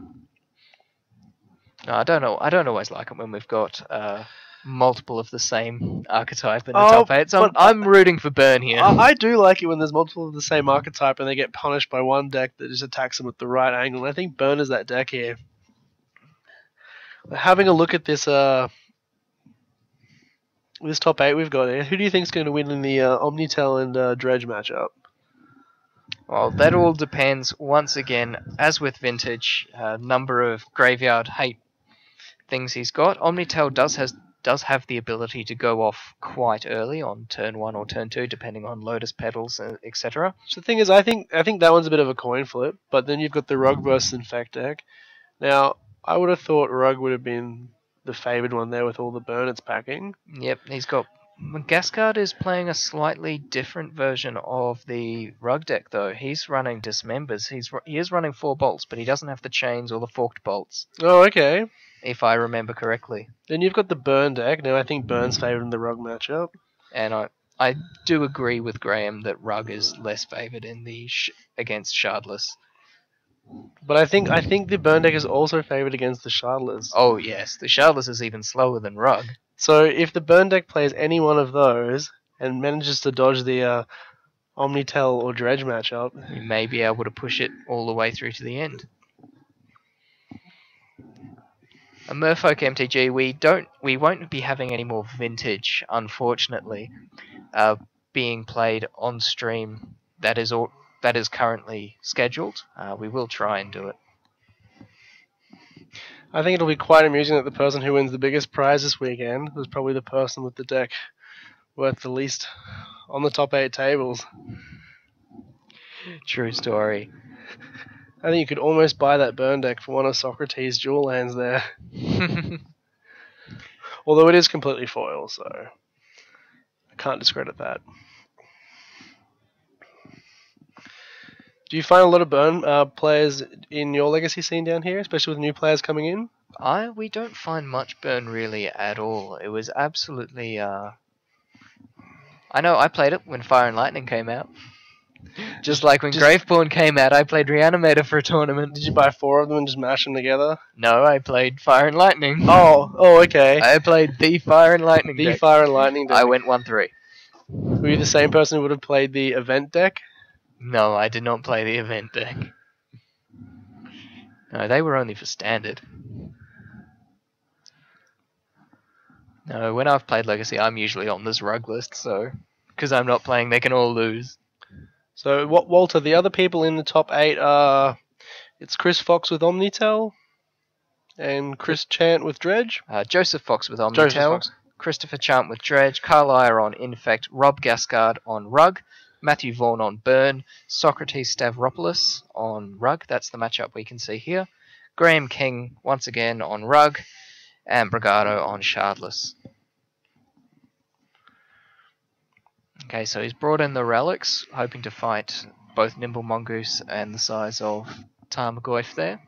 No, I don't know. I don't always like it when we've got multiple of the same archetype in the top 8. So I'm rooting for Burn here. I do like it when there's multiple of the same archetype and they get punished by one deck that just attacks them at the right angle. And I think Burn is that deck here. Having a look at this this top 8 we've got here, who do you think is going to win in the Omnitail and Dredge matchup? Well, that all depends, once again, as with Vintage, number of graveyard hate things he's got. Omnitail does have the ability to go off quite early on turn 1 or turn 2, depending on Lotus Petals, etc. So the thing is, I think that one's a bit of a coin flip, but then you've got the Rug versus Infect deck. Now, I would have thought Rug would have been the favoured one there with all the burn it's packing. Yep, he's got... Gascard is playing a slightly different version of the Rug deck, though. He's running Dismembers. He is running 4 bolts, but he doesn't have the chains or the forked bolts. Oh, okay. If I remember correctly. Then you've got the Burn deck. Now, I think Burn's favoured in the Rug matchup. And I do agree with Graham that Rug is less favoured in the against Shardless. But I think the Burn deck is also favoured against the Shardless. Oh yes, the Shardless is even slower than Rug. So if the Burn deck plays any one of those and manages to dodge the Omnitail or Dredge matchup, we may be able to push it all the way through to the end. A Merfolk MTG, we won't be having any more Vintage, unfortunately, being played on stream. That is currently scheduled. We will try and do it. I think it'll be quite amusing that the person who wins the biggest prize this weekend was probably the person with the deck worth the least on the top 8 tables. True story. I think you could almost buy that Burn deck for one of Socrates' dual lands there. Although it is completely foil, so I can't discredit that. Do you find a lot of Burn players in your Legacy scene down here, especially with new players coming in? We don't find much Burn really at all. It was absolutely... I know, I played it when Fire and Lightning came out. Just like when Graveborn came out, I played Reanimator for a tournament. Did you buy 4 of them and just mash them together? No, I played Fire and Lightning. Oh, okay. I played the Fire and Lightning deck. Fire and Lightning deck. I went 1-3. Were you the same person who would have played the event deck? No, I did not play the event deck. No, they were only for standard. No, when I've played Legacy, I'm usually on this rug list, so because I'm not playing, they can all lose. So, what, Walter? The other people in the top 8 are it's Chris Fox with Omnitel and Chris Chant with Dredge. Joseph Fox with Joseph Omnitel, Fox. Christopher Chant with Dredge, Carlisle on Infect, Rob Gascard on Rug, Matthew Vaughan on Burn, Socrates Stavropoulos on Rug. That's the matchup we can see here. Graham King once again on Rug, and Brigado on Shardless. Okay, so he's brought in the relics, hoping to fight both Nimble Mongoose and the size of Tarmogoyf there.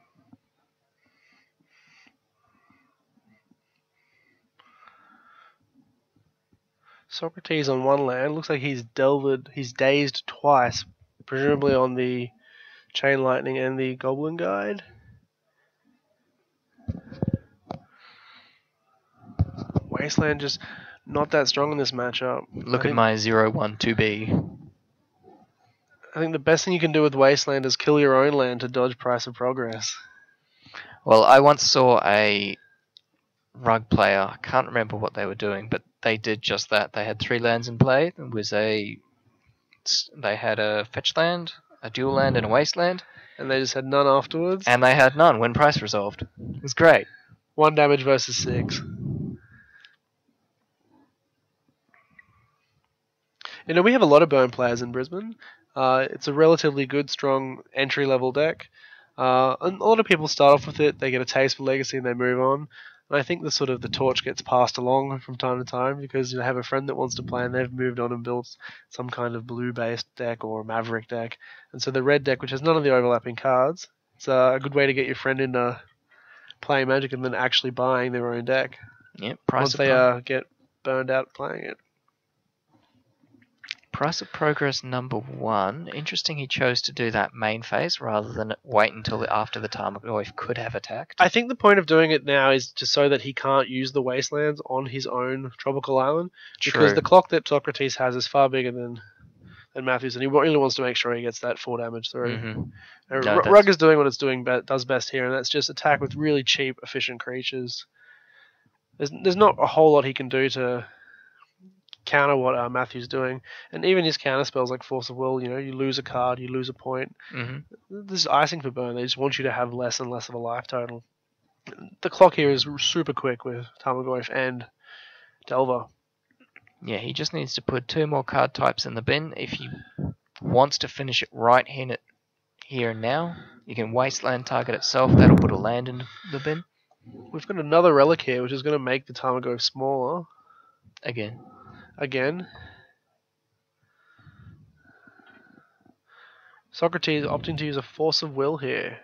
Socrates on one land. Looks like he's dazed twice, presumably on the Chain Lightning and the Goblin Guide. Wasteland just not that strong in this matchup. Look at my 0-1-2B. I think the best thing you can do with Wasteland is kill your own land to dodge Price of Progress. Well, I once saw a Rug player, I can't remember what they were doing, but they did just that. They had 3 lands in play. They had a fetch land, a dual land, and a wasteland. And they just had none afterwards. And they had none when Price resolved. It was great. 1 damage versus 6. You know, we have a lot of burn players in Brisbane. It's a relatively good, strong entry-level deck. And a lot of people start off with it, they get a taste for Legacy and they move on. And I think the torch gets passed along from time to time because I have a friend that wants to play and they've moved on and built some kind of blue-based deck or Maverick deck. And so the red deck, which has none of the overlapping cards, it's a good way to get your friend into playing Magic and then actually buying their own deck. Yep, Once they get burned out playing it. Price of Progress number 1. Interesting he chose to do that main phase rather than wait until after the Tarmogoyf could have attacked. I think the point of doing it now is just so that he can't use the Wastelands on his own tropical island. Because True. the clock that Socrates has is far bigger than Matthews, and he really wants to make sure he gets that 4 damage through. Mm-hmm. No, Rug is doing what it's does best here, and that's just attack with really cheap, efficient creatures. There's not a whole lot he can do to counter what Matthew's doing, and even his counter spells like Force of Will, you lose a card, you lose a point. Mm-hmm. This is icing for burn. They just want you to have less and less of a life total. The clock here is super quick with Tarmogoyf and Delver. Yeah, he just needs to put 2 more card types in the bin. If he wants to finish it right here and now, you can Wasteland target itself. That'll put a land in the bin. We've got another relic here, which is going to make the Tarmogoyf smaller. Again. Socrates opting to use a Force of Will here.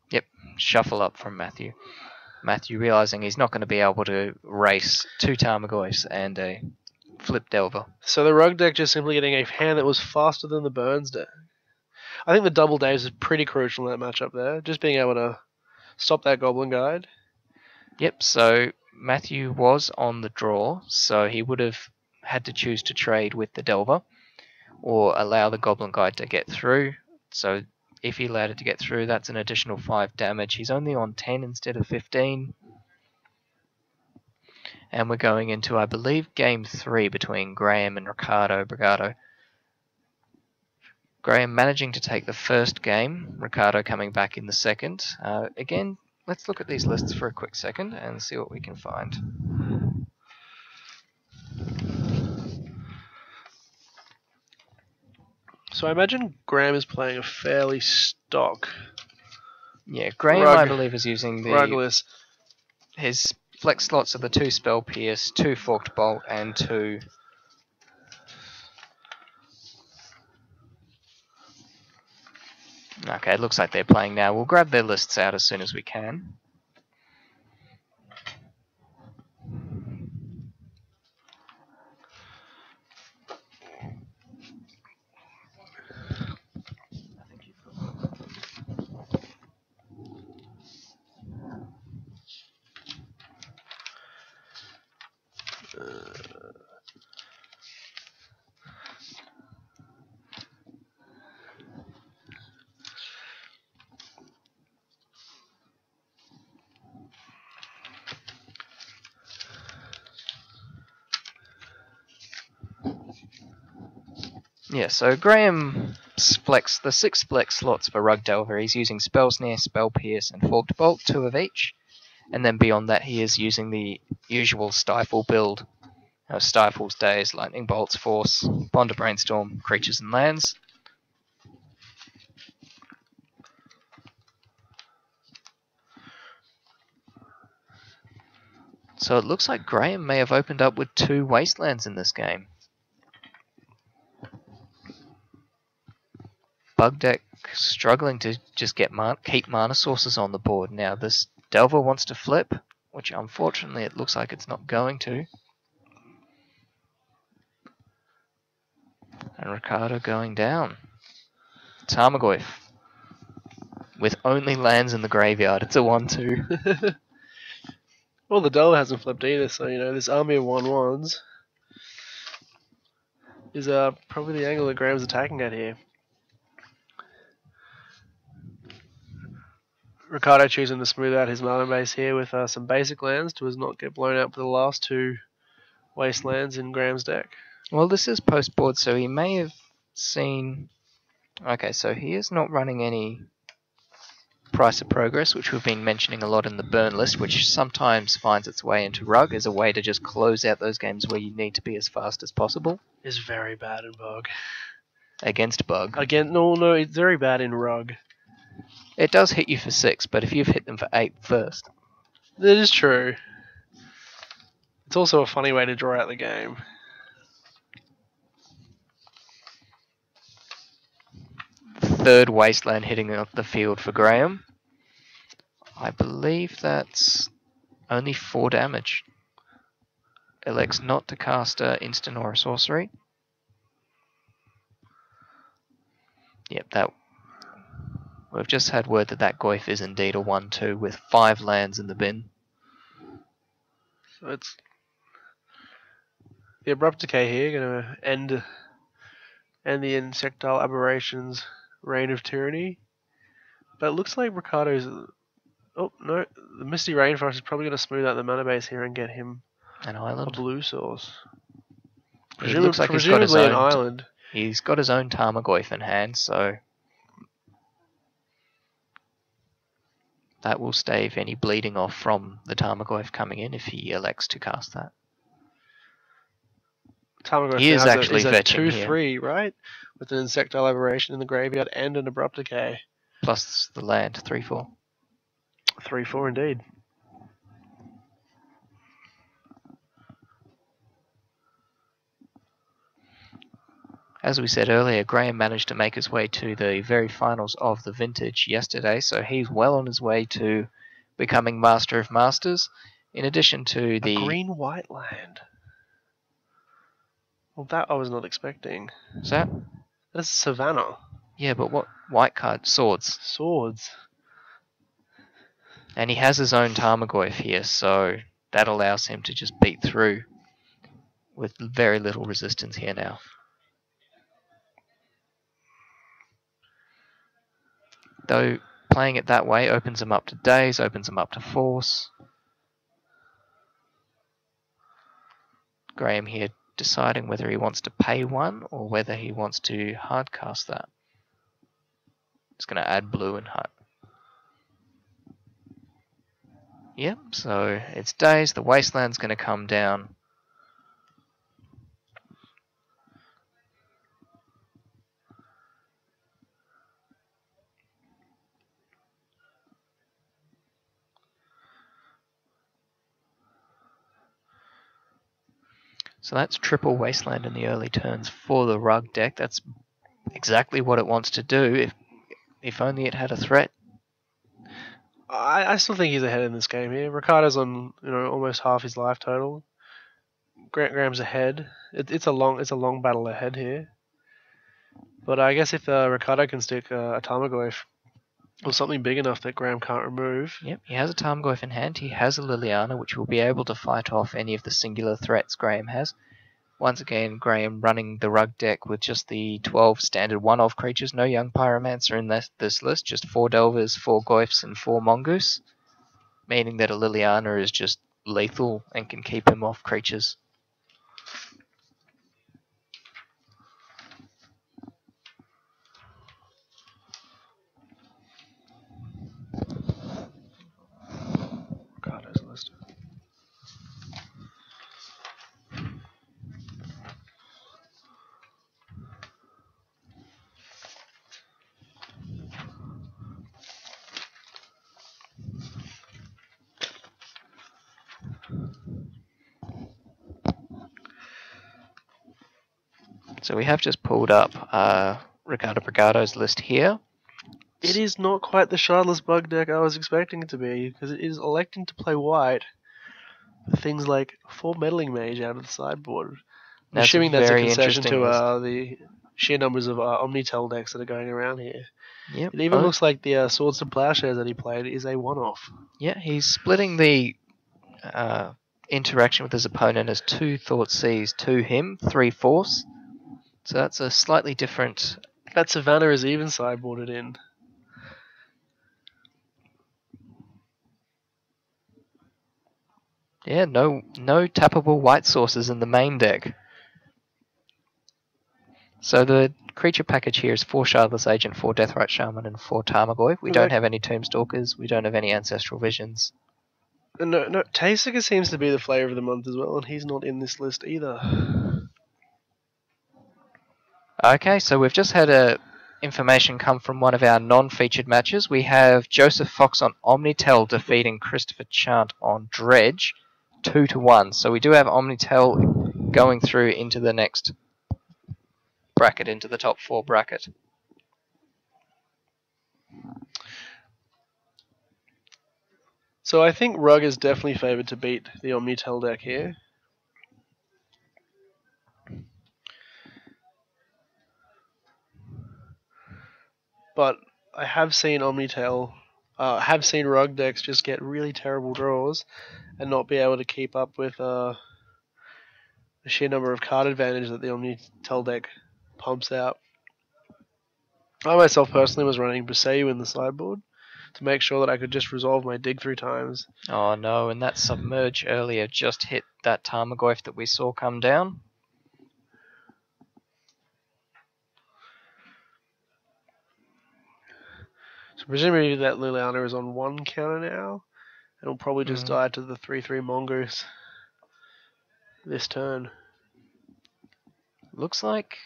Yep, shuffle up from Matthew. Matthew realizing he's not going to be able to race 2 Tarmogoyfs and a flip Delver. So the Rug deck just simply getting a hand that was faster than the Burns deck. I think the Double Daves is pretty crucial in that matchup there. Just being able to stop that Goblin Guide. Yep, so Matthew was on the draw, so he would have had to choose to trade with the Delver or allow the Goblin Guide to get through. So if he allowed it to get through, that's an additional 5 damage. He's only on 10 instead of 15. And we're going into, I believe, Game 3 between Graham and Ricardo Brigado. Graham managing to take the first game, Ricardo coming back in the second. Again, let's look at these lists for a quick second and see what we can find. So I imagine Graham is playing a fairly stock. Yeah, Graham, Rug. I believe, is using Rugless. his flex slots are the 2 Spell Pierce, 2 Forked Bolt, and 2... Okay, it looks like they're playing now. We'll grab their lists out as soon as we can. Yeah, so Graham flex the 6 flex slots for Rug Delver. He's using Spell Snare, Spell Pierce, and Forked Bolt, 2 of each. And then beyond that, he is using the usual Stifle build. Stifles, Daze, Lightning Bolts, Force, Bond of Brainstorm, Creatures and Lands. So it looks like Graham may have opened up with 2 Wastelands in this game. Bug deck struggling to just keep mana sources on the board. Now this Delver wants to flip, which unfortunately it looks like it's not going to. And Ricardo going down. Tarmogoyf. With only lands in the graveyard, it's a 1-2. Well, the Delver hasn't flipped either, so this army of 1/1s is probably the angle that Graham's attacking at here. Ricardo choosing to smooth out his mana base here with some basic lands to not get blown out for the last 2 wastelands in Graham's deck. Well, this is post-board, so he may have seen... Okay, so he is not running any Price of Progress, which we've been mentioning a lot in the burn list, which sometimes finds its way into Rug as a way to just close out those games where you need to be as fast as possible. Is very bad in Bug. Against Bug. No, it's very bad in Rug. It does hit you for 6, but if you've hit them for 8 first... That is true. It's also a funny way to draw out the game. Third Wasteland hitting up the field for Graham. I believe that's only 4 damage. Elects not to cast an instant or a sorcery. Yep, that... We've just had word that Goyf is indeed a 1-2 with 5 lands in the bin. So it's... The Abrupt Decay here, going to end the Insectile Aberrations Reign of Tyranny. But it looks like Ricardo's... Oh, no. The Misty Rainforest is probably going to smooth out the mana base here and get him An a island. blue source. He looks like he's got his Presumably own... an island. He's got his own Tarmogoyf in hand, so... That will stave any bleeding off from the Tarmogoyf coming in if he elects to cast that. Tarmogoyf He is now actually is a fetching 2/3, right? With an Insectile Aberration in the graveyard and an Abrupt Decay. Plus the land, 3-4. 3/4 indeed. As we said earlier, Graham managed to make his way to the very finals of the Vintage yesterday, so he's well on his way to becoming Master of Masters. In addition to the... A green-white land. Well, that I was not expecting. Is that? That's Savannah. Yeah, but what white card? Swords. Swords. And he has his own Tarmogoyf here, so that allows him to just beat through with very little resistance here now. Though playing it that way opens him up to Daze, opens him up to Force. Graham here deciding whether he wants to pay 1 or whether he wants to hardcast that. It's going to add blue and hut. Yep, so it's Daze, the Wasteland's going to come down. So that's triple Wasteland in the early turns for the Rug deck. That's exactly what it wants to do, if only it had a threat. I still think he's ahead in this game here. Ricardo's on almost half his life total. Graham's ahead. It's a long battle ahead here. But I guess if Ricardo can stick a Tarmogoyf or something big enough that Graham can't remove. Yep, he has a Tarmogoyf in hand. He has a Liliana, which will be able to fight off any of the singular threats Graham has. Once again, Graham running the Rug deck with just the 12 standard one-off creatures. No Young Pyromancer in this list, just 4 Delvers, 4 Goyfs, and 4 Mongoose. Meaning that a Liliana is just lethal and can keep him off creatures. So we have just pulled up Ricardo Brigado's list here. It is not quite the Shardless Bug deck I was expecting it to be, because it is electing to play white for things like 4 Meddling Mage out of the sideboard. I'm That's assuming that's a very concession to interesting the sheer numbers of Omnitel decks that are going around here. Yep. It even looks like the Swords to Plowshares that he played is a one-off. Yeah, he's splitting the interaction with his opponent as 2 Thoughtseize to him, 3 Force. So that's a slightly different... That Savannah is even sideboarded in. Yeah, no tappable white sources in the main deck. So the creature package here is 4 Shardless Agent, 4 Deathrite Shaman, and 4 Tarmogoyf. We don't have any Tombstalkers, we don't have any Ancestral Visions. No, Tayseeker seems to be the flavor of the month as well, and he's not in this list either. Okay, so we've just had information come from one of our non-featured matches. We have Joseph Fox on Omnitel defeating Christopher Chant on Dredge, 2-1. So we do have Omnitel going through into the next bracket, into the top 4 bracket. So I think Rug is definitely favoured to beat the Omnitel deck here. But I have seen Omnitel, have seen Rug decks just get really terrible draws and not be able to keep up with the sheer number of card advantage that the Omnitel deck pumps out. I myself personally was running Briseyu in the sideboard to make sure that I could just resolve my dig through times. Oh no, and that Submerge earlier just hit that Tarmogoyf that we saw come down. So presumably that Liliana is on 1 counter now, and will probably just die to the 3/3 Mongoose this turn. Looks like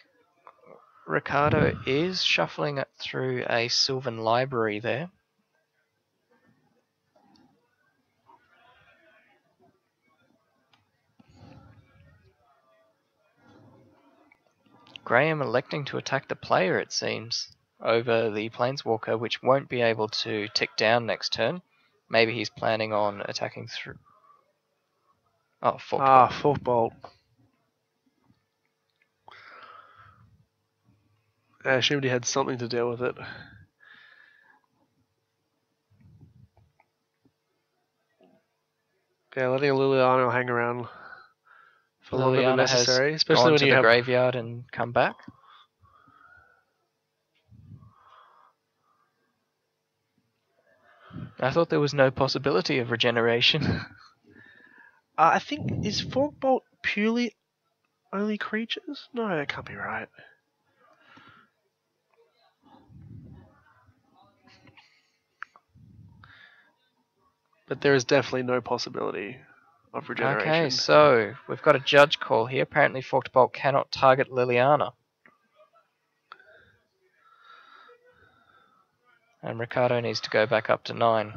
Ricardo is shuffling it through a Sylvan Library there. Graham electing to attack the player, it seems, over the Planeswalker, which won't be able to tick down next turn. Maybe he's planning on attacking through... Oh, Forked Bolt. Forked Bolt. I assumed he had something to deal with it. Yeah, letting a Liliana hang around for longer than necessary, especially when you have graveyard and come back. I thought there was no possibility of regeneration. I think, is Forked Bolt purely only creatures? No, that can't be right. But there is definitely no possibility of regeneration. Okay, so we've got a judge call here. Apparently Forked Bolt cannot target Liliana. And Ricardo needs to go back up to 9.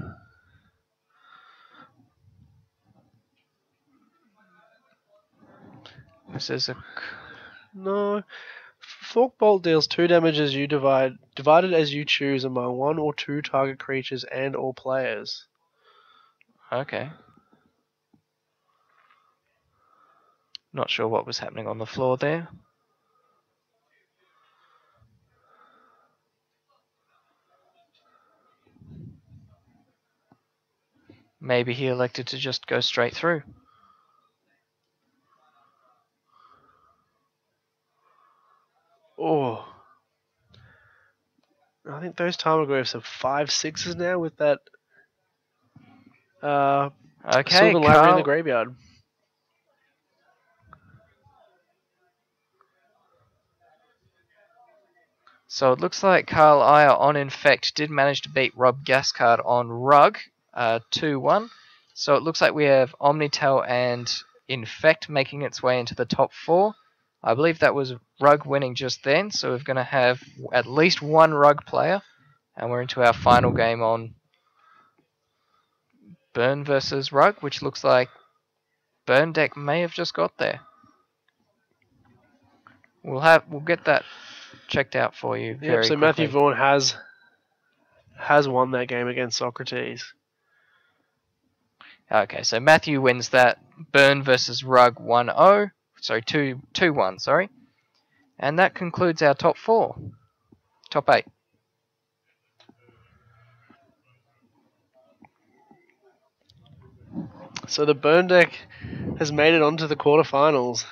This is a... No. Forked Bolt deals 2 damage as you divided as you choose among 1 or 2 target creatures and or players. Okay. Not sure what was happening on the floor there. Maybe he elected to just go straight through. Oh. I think those Tarmogoyfs have 5/6s now with that Sylvan Library in the graveyard. So it looks like Carl Iyer on Infect did manage to beat Rob Gascard on Rug 2-1. So it looks like we have Omnitel and Infect making its way into the top 4. I believe that was Rug winning just then, so we're going to have at least one Rug player. And we're into our final game on Burn versus Rug, which looks like Burn deck may have just got there. We'll get that checked out for you very Yep. So quickly. Matthew Vaughan has won that game against Socrates. Okay, so Matthew wins that. Burn versus Rug 1-0. Sorry, 2-1, sorry. And that concludes our top 4. Top 8. So the Burn deck has made it onto the quarterfinals.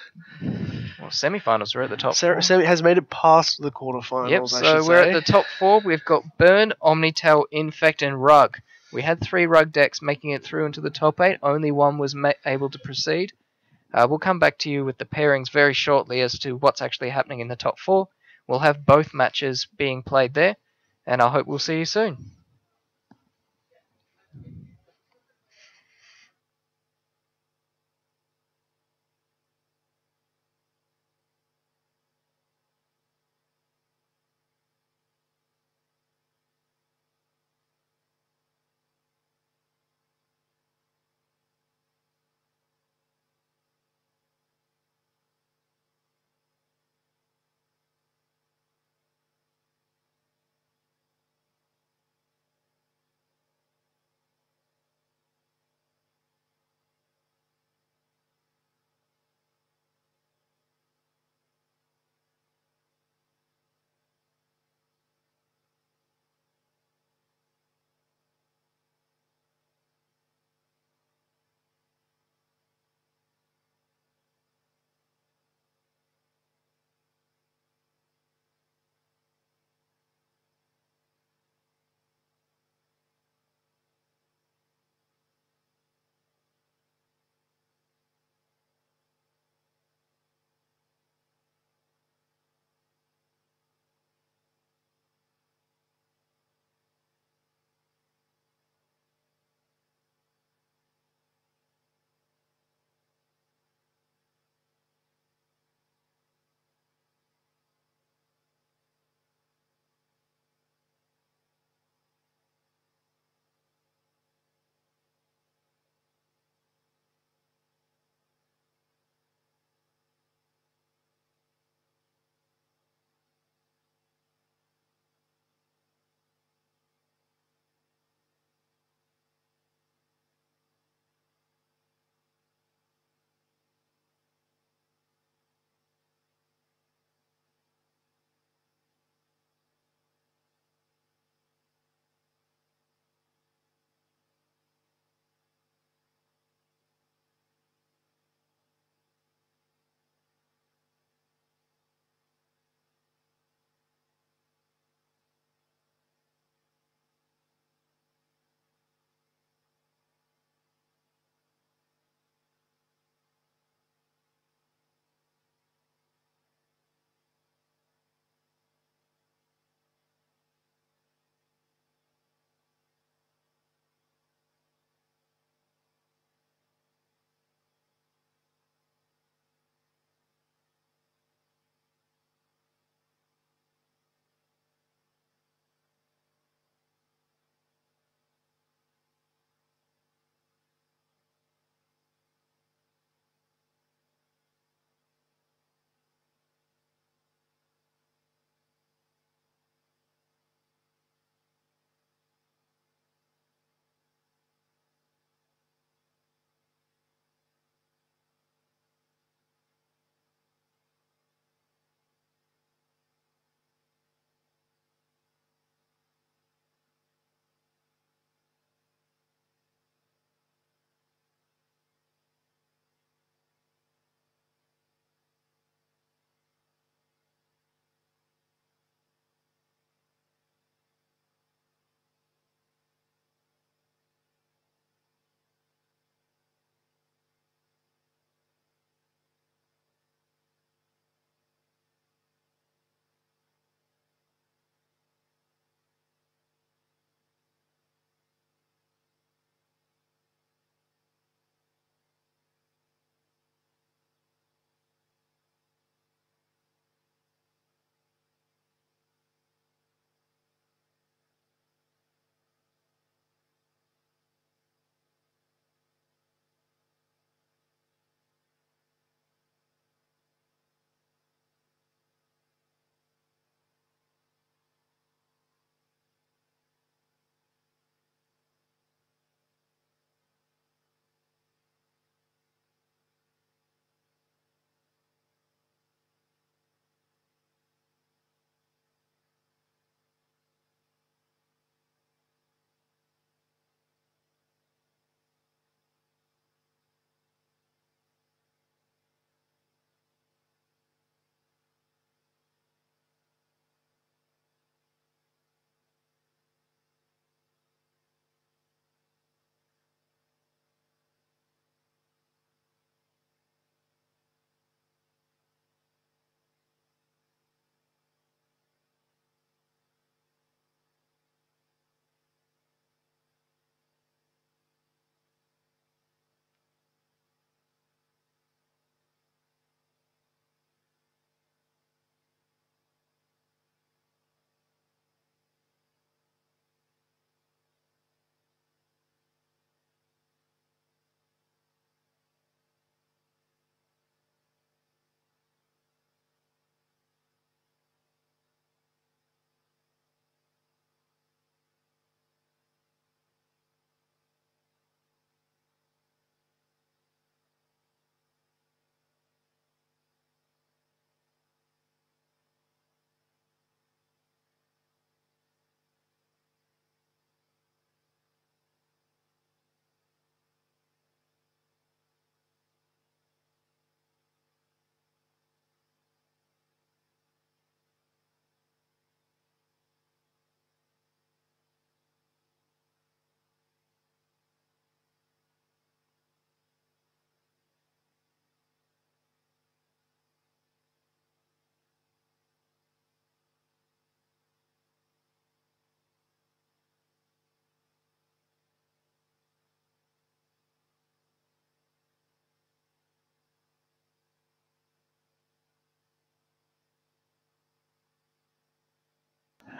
Well, semi-finals are at the top 4. Has made it past the quarterfinals. Yep, I so should we're say. at the top 4. We've got Burn, Omnitel, Infect, and Rug. We had 3 Rug decks making it through into the top 8. Only one was able to proceed. We'll come back to you with the pairings very shortly as to what's actually happening in the top 4. We'll have both matches being played there, and I hope we'll see you soon.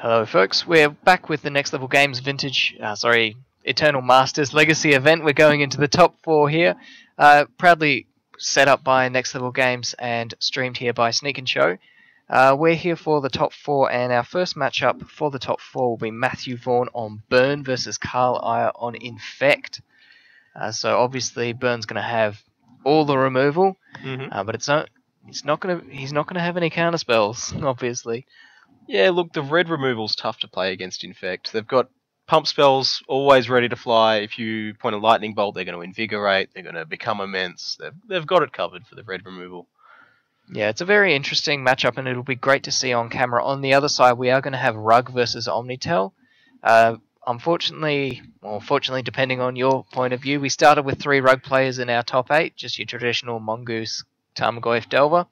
Hello, folks. We're back with the Next Level Games Eternal Masters Legacy event. We're going into the top 4 here. Proudly set up by Next Level Games and streamed here by Sneak and Show. We're here for the top 4, and our first matchup for the top 4 will be Matthew Vaughan on Burn versus Carl Iyer on Infect. So obviously Burn's going to have all the removal, but he's not going to have any counter spells, obviously. Yeah, look, the red removal's tough to play against Infect. They've got pump spells always ready to fly. If you point a lightning bolt, they're going to invigorate. They're going to become immense. They've got it covered for the red removal. Yeah, it's a very interesting matchup, and it'll be great to see on camera. On the other side, we are going to have Rug versus Omnitel. Unfortunately, or fortunately, depending on your point of view, we started with 3 Rug players in our top 8, just your traditional Mongoose, Tarmogoyf, Delver.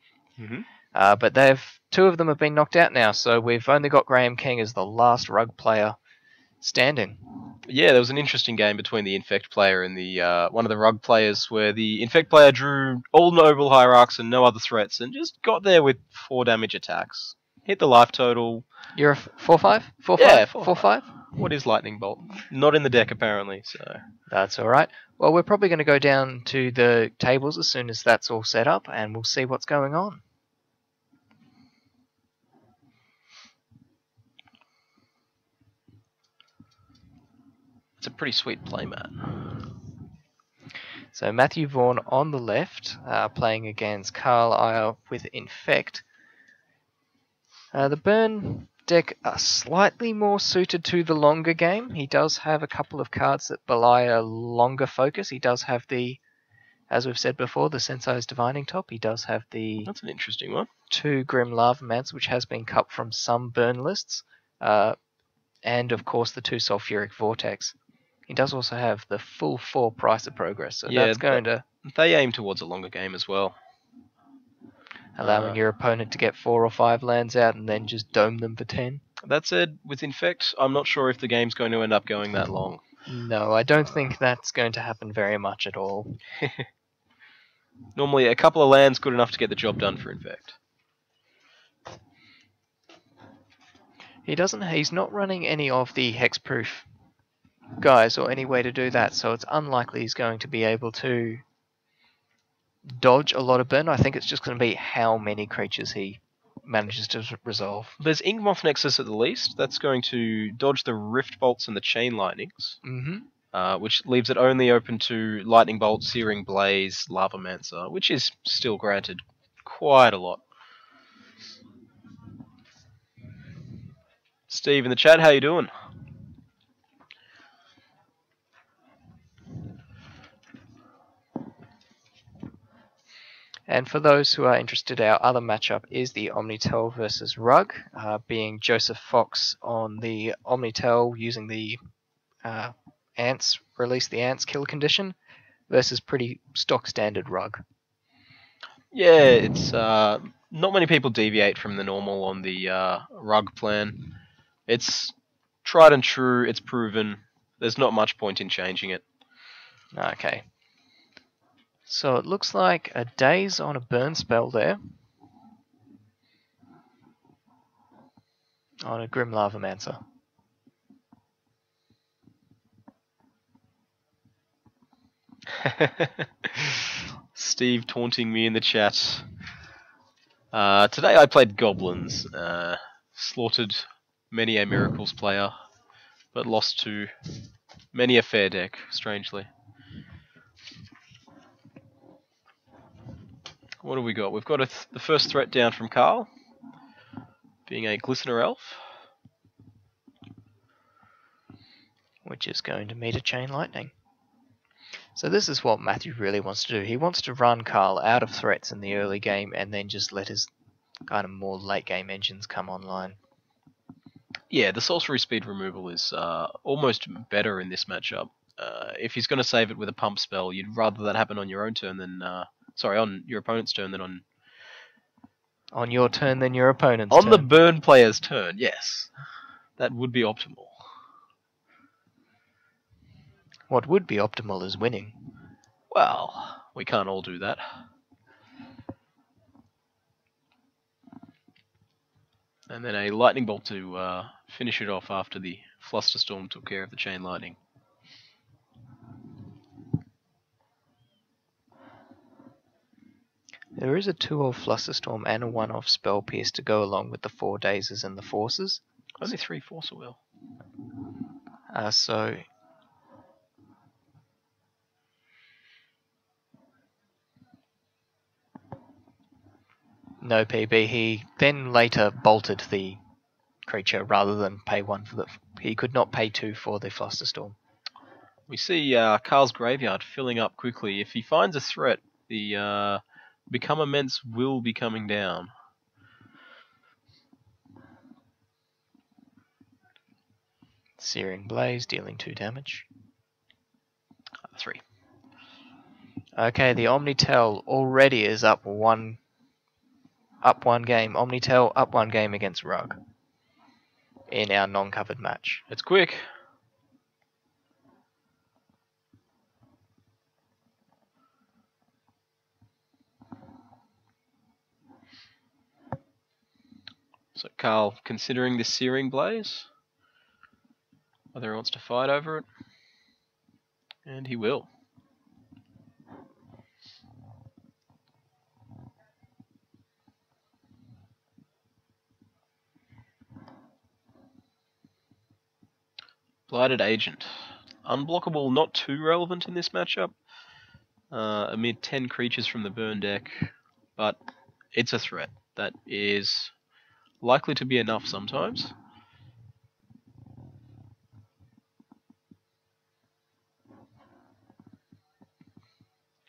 But 2 of them have been knocked out now, so we've only got Graham King as the last Rug player standing. Yeah, there was an interesting game between the Infect player and the one of the Rug players, where the Infect player drew all Noble Hierarchs and no other threats, and just got there with 4 damage attacks. Hit the life total. You're a 4-5? 4-5? Yeah, 4-5? What is Lightning Bolt? Not in the deck, apparently, so... That's alright. Well, we're probably going to go down to the tables as soon as that's all set up, and we'll see what's going on. It's a pretty sweet play, Matt. So Matthew Vaughan on the left, playing against Carl Iyer with Infect. The Burn deck are slightly more suited to the longer game. He does have a couple of cards that belie a longer focus. He does have the, as we've said before, the Sensei's Divining Top. He does have the... That's an interesting one. 2 Grim Lavamans, which has been cut from some Burn lists. And of course the 2 Sulfuric Vortex. He does also have the full 4 Price of Progress, so Yeah, that's going to... They aim towards a longer game as well. allowing your opponent to get 4 or 5 lands out and then just dome them for 10. That said, with Infect, I'm not sure if the game's going to end up going that long. No, I don't think that's going to happen very much at all. Normally, a couple of lands good enough to get the job done for Infect. He's not running any of the hexproof guys or any way to do that, so it's unlikely he's going to be able to dodge a lot of burn. I think it's just going to be how many creatures he manages to resolve. There's Inkmoth Nexus at the least. That's going to dodge the Rift Bolts and the Chain Lightnings, which leaves it only open to Lightning Bolt, Searing Blaze, Lavamancer, which is still granted quite a lot. Steve in the chat, how you doing? And for those who are interested, our other matchup is the Omnitel versus Rug, being Joseph Fox on the Omnitel using the Ants, release the Ants kill condition, versus pretty stock standard Rug. Yeah, it's not many people deviate from the normal on the Rug plan. It's tried and true, it's proven. There's not much point in changing it. Okay. So it looks like a Daze on a burn spell there. On a Grim Lavamancer. Steve taunting me in the chat. Today I played Goblins. Slaughtered many a Miracles player, but lost to many a fair deck, strangely. What do we got? We've got the first threat down from Carl, being a Glistener Elf, which is going to meet a Chain Lightning. So this is what Matthew really wants to do. He wants to run Carl out of threats in the early game and then just let his kind of more late game engines come online. Yeah, the sorcery speed removal is almost better in this matchup. If he's going to save it with a pump spell, you'd rather that happen on your own turn than... on your opponent's turn than on... On your turn than your opponent's turn. turn. On the burn player's turn, yes. That would be optimal. What would be optimal is winning. Well, we can't all do that. And then a lightning bolt to finish it off after the Flusterstorm took care of the chain lightning. There is a 2-off Flusterstorm and a 1-off Spell Pierce to go along with the 4 Dazes and the Forces. Only 3 Force Will. So no PB. He then later bolted the creature rather than pay 1 for the. He could not pay 2 for the Flusterstorm. We see Karl's Graveyard filling up quickly. If he finds a threat, the Become Immense will be coming down. Searing Blaze, dealing 2 damage. 3. Okay, the Omnitel already is up one game. Omnitel up 1 game against Rug in our non-covered match. It's quick. So Karl considering the Searing Blaze. Whether he wants to fight over it. And he will. Blighted Agent. Unblockable, not too relevant in this matchup. Amid 10 creatures from the burn deck. But it's a threat. That is likely to be enough sometimes.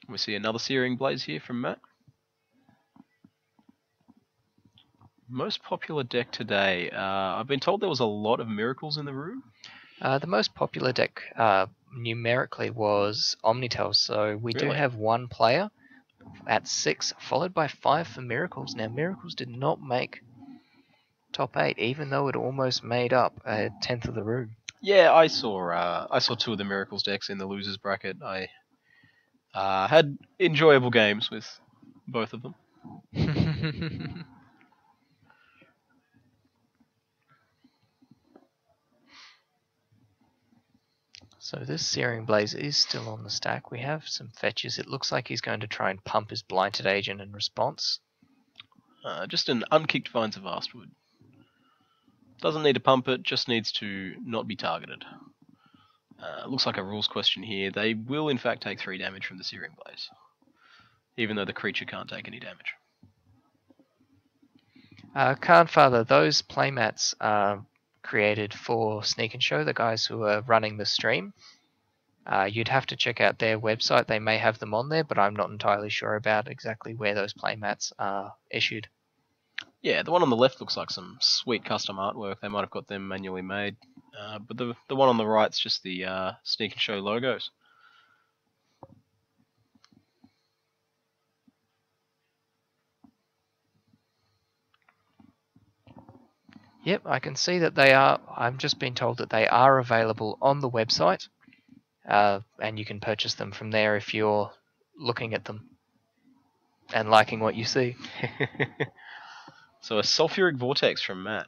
We see another Searing Blaze here from Matt. Most popular deck today. I've been told there was a lot of miracles in the room. The most popular deck numerically was Omnitel, so we do Really? have 1 player at 6, followed by 5 for Miracles. Now, Miracles did not make top 8, even though it almost made up a 10th of the room. Yeah, I saw 2 of the Miracles decks in the losers bracket. I had enjoyable games with both of them. So this Searing Blaze is still on the stack. We have some fetches. It looks like he's going to try and pump his Blighted Agent in response. Just an unkicked Vines of Vastwood. Doesn't need to pump it, just needs to not be targeted. Looks like a rules question here. They will in fact take 3 damage from the Searing Blaze, even though the creature can't take any damage. Khanfather, those playmats are created for Sneak and Show, the guys who are running the stream. You'd have to check out their website. They may have them on there, but I'm not entirely sure about exactly where those playmats are issued. Yeah, the one on the left looks like some sweet custom artwork. They might have got them manually made. But the one on the right's just the Sneak and Show logos. Yep, I can see that they are. I've just been told that they are available on the website, and you can purchase them from there if you're looking at them and liking what you see. So a Sulfuric Vortex from Matt.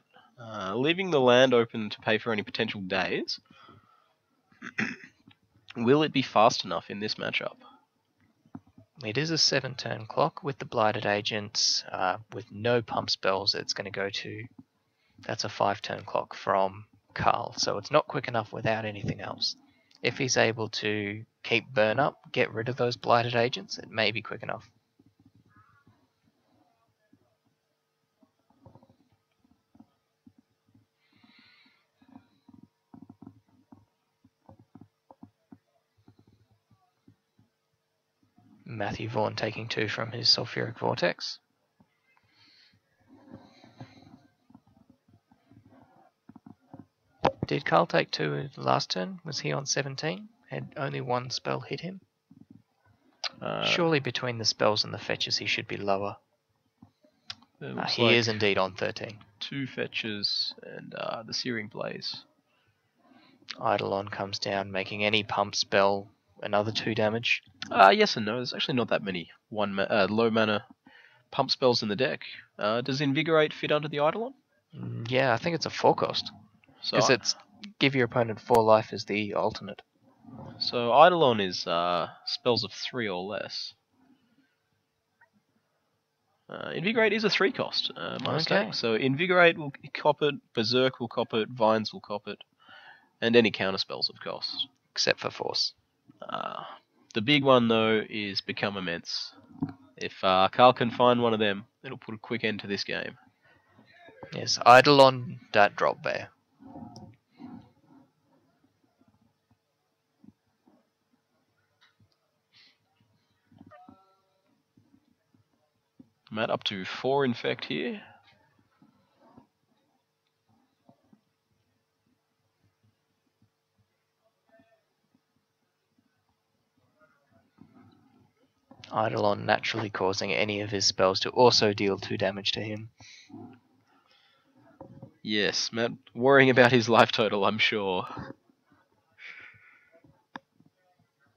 Leaving the land open to pay for any potential days. Will it be fast enough in this matchup? It is a 7-turn clock with the Blighted Agents. With no pump spells, it's going to go to... That's a 5-turn clock from Karl, so it's not quick enough without anything else. If he's able to keep burn up, get rid of those Blighted Agents, it may be quick enough. Matthew Vaughan taking 2 from his Sulfuric Vortex. Did Karl take 2 the last turn? Was he on 17? Had only 1 spell hit him? Surely between the spells and the fetches he should be lower. He is indeed on 13. 2 fetches and the Searing Blaze. Eidolon comes down, making any pump spell another 2 damage. Yes and no. There's actually not that many low mana pump spells in the deck. Does Invigorate fit under the Eidolon? Yeah, I think it's a 4 cost. So, Because it's give your opponent 4 life as the alternate. so Eidolon is spells of 3 or less. Invigorate is a 3 cost, my mistake. Okay. So Invigorate will cop it, Berserk will cop it, Vines will cop it, and any counter spells, of course. Except for Force. The big one, though, is Become Immense. If Carl can find one of them, it'll put a quick end to this game. Yes, Eidolon that drop bear. I'm at up to 4 Infect here. Eidolon naturally causing any of his spells to also deal 2 damage to him. Yes, Matt worrying about his life total, I'm sure.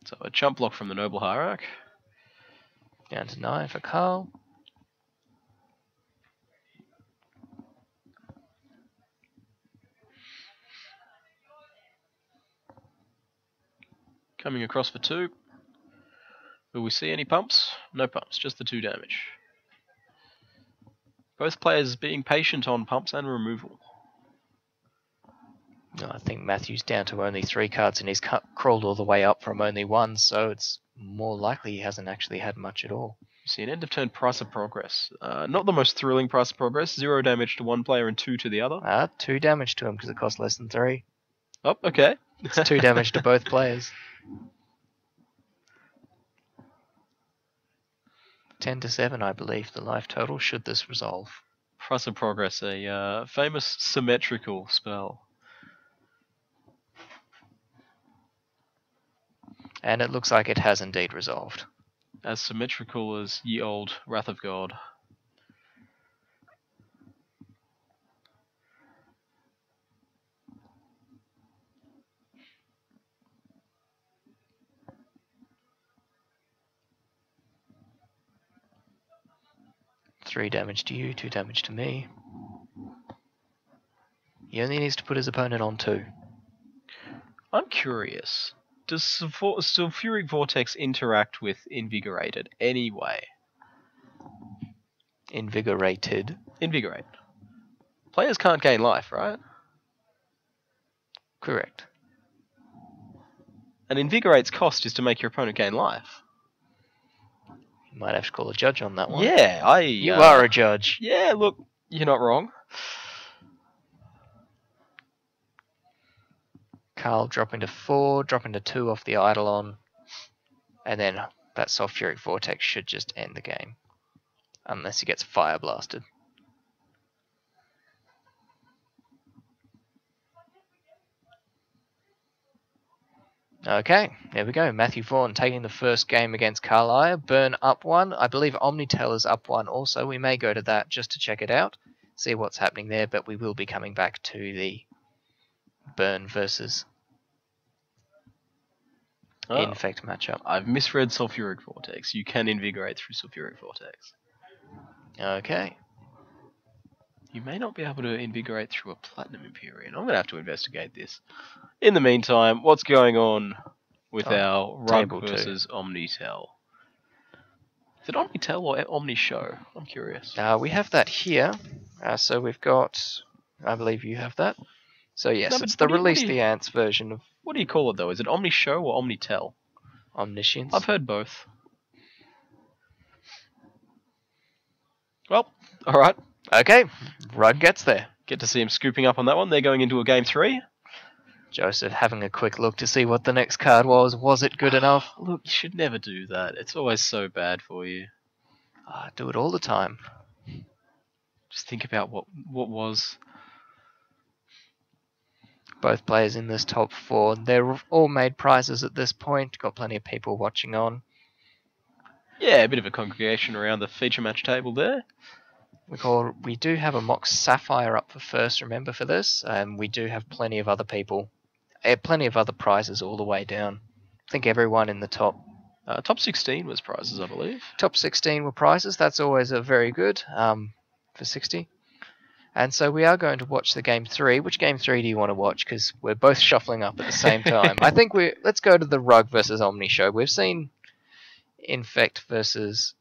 So a chump block from the Noble Hierarch. Down to 9 for Carl. Coming across for 2. Will we see any pumps? No pumps, just the 2 damage. Both players being patient on pumps and removal. No, I think Matthew's down to only 3 cards and he's crawled all the way up from only 1, so it's more likely he hasn't actually had much at all. You see an end of turn Price of Progress. Not the most thrilling Price of Progress. 0 damage to one player and 2 to the other. 2 damage to him because it costs less than 3. Oh, okay. It's 2 damage to both players. 10 to 7, I believe, the life total should this resolve. Price of Progress, a famous symmetrical spell. And it looks like it has indeed resolved. As symmetrical as ye old Wrath of God. Three damage to you, 2 damage to me. He only needs to put his opponent on 2. I'm curious. Does Sulfuric Vortex interact with Invigorated anyway? Invigorated. Invigorate. Players can't gain life, right? Correct. And Invigorate's cost is to make your opponent gain life. You might have to call a judge on that one. Yeah, You are a judge. Yeah, look, you're not wrong. Carl dropping to 4, dropping to 2 off the Eidolon. And then that Sulfuric Vortex should just end the game. Unless he gets Fire Blasted. Okay, there we go. Matthew Vaughan taking the first game against Carlisle. Burn up 1. I believe Omnitel is up 1 also. We may go to that just to check it out. See what's happening there, but we will be coming back to the Burn versus Infect matchup. I've misread Sulfuric Vortex. You can invigorate through Sulfuric Vortex. Okay. You may not be able to invigorate through a Platinum Empyrean. I'm going to have to investigate this. In the meantime, what's going on with our Rug versus Omnitel? Is it Omnitel or Omnishow? I'm curious. We have that here. So we've got... I believe you have that. So yes, it's the Release the Ants version of... What do you call it though? Is it Omnishow or Omnitel? Omniscience. I've heard both. Well, alright. Okay, Rug gets there. Get to see him scooping up on that one. They're going into a game 3. Joseph having a quick look to see what the next card was. Was it good enough? Look, you should never do that. It's always so bad for you. I do it all the time. Just think about what was. Both players in this top 4. They're all made prizes at this point. Got plenty of people watching on. Yeah, a bit of a congregation around the feature match table there. We do have a Mox Sapphire up for first, remember, for this. And we do have plenty of other people. Plenty of other prizes all the way down. I think everyone in the top... top 16 was prizes, I believe. Top 16 were prizes. That's always a very good for 60. And so we are going to watch the game 3. Which game 3 do you want to watch? Because we're both shuffling up at the same time. I think let's go to the Rug versus Omni show. We've seen Infect versus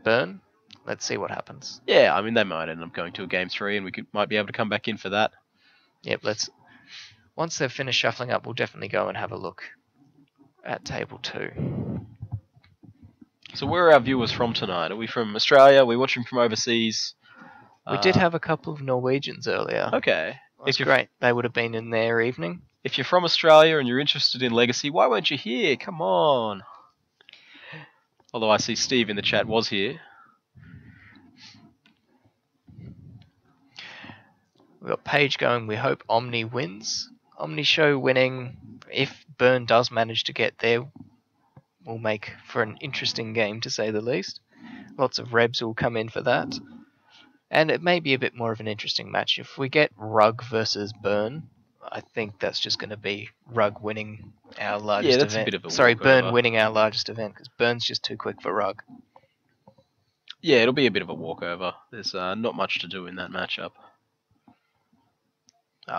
Burn. Let's see what happens. Yeah, I mean, they might end up going to a game 3, and might be able to come back in for that. Yep, once they've finished shuffling up, we'll definitely go and have a look at table 2. So where are our viewers from tonight? Are we from Australia? Are we watching from overseas? We did have a couple of Norwegians earlier. Okay. That's great. They would have been in their evening. If you're from Australia and you're interested in Legacy, why weren't you here? Come on. Although I see Steve in the chat was here. We've got Paige going, we hope Omni wins. Omni show winning. If Burn does manage to get there, will make for an interesting game, to say the least. Lots of Rebs will come in for that. And it may be a bit more of an interesting match. If we get Rug versus Burn, I think that's just going to be Rug winning our largest event. Yeah, that's a bit of a Sorry, walkover. Burn winning our largest event, because Burn's just too quick for Rug. Yeah, it'll be a bit of a walkover. There's not much to do in that matchup.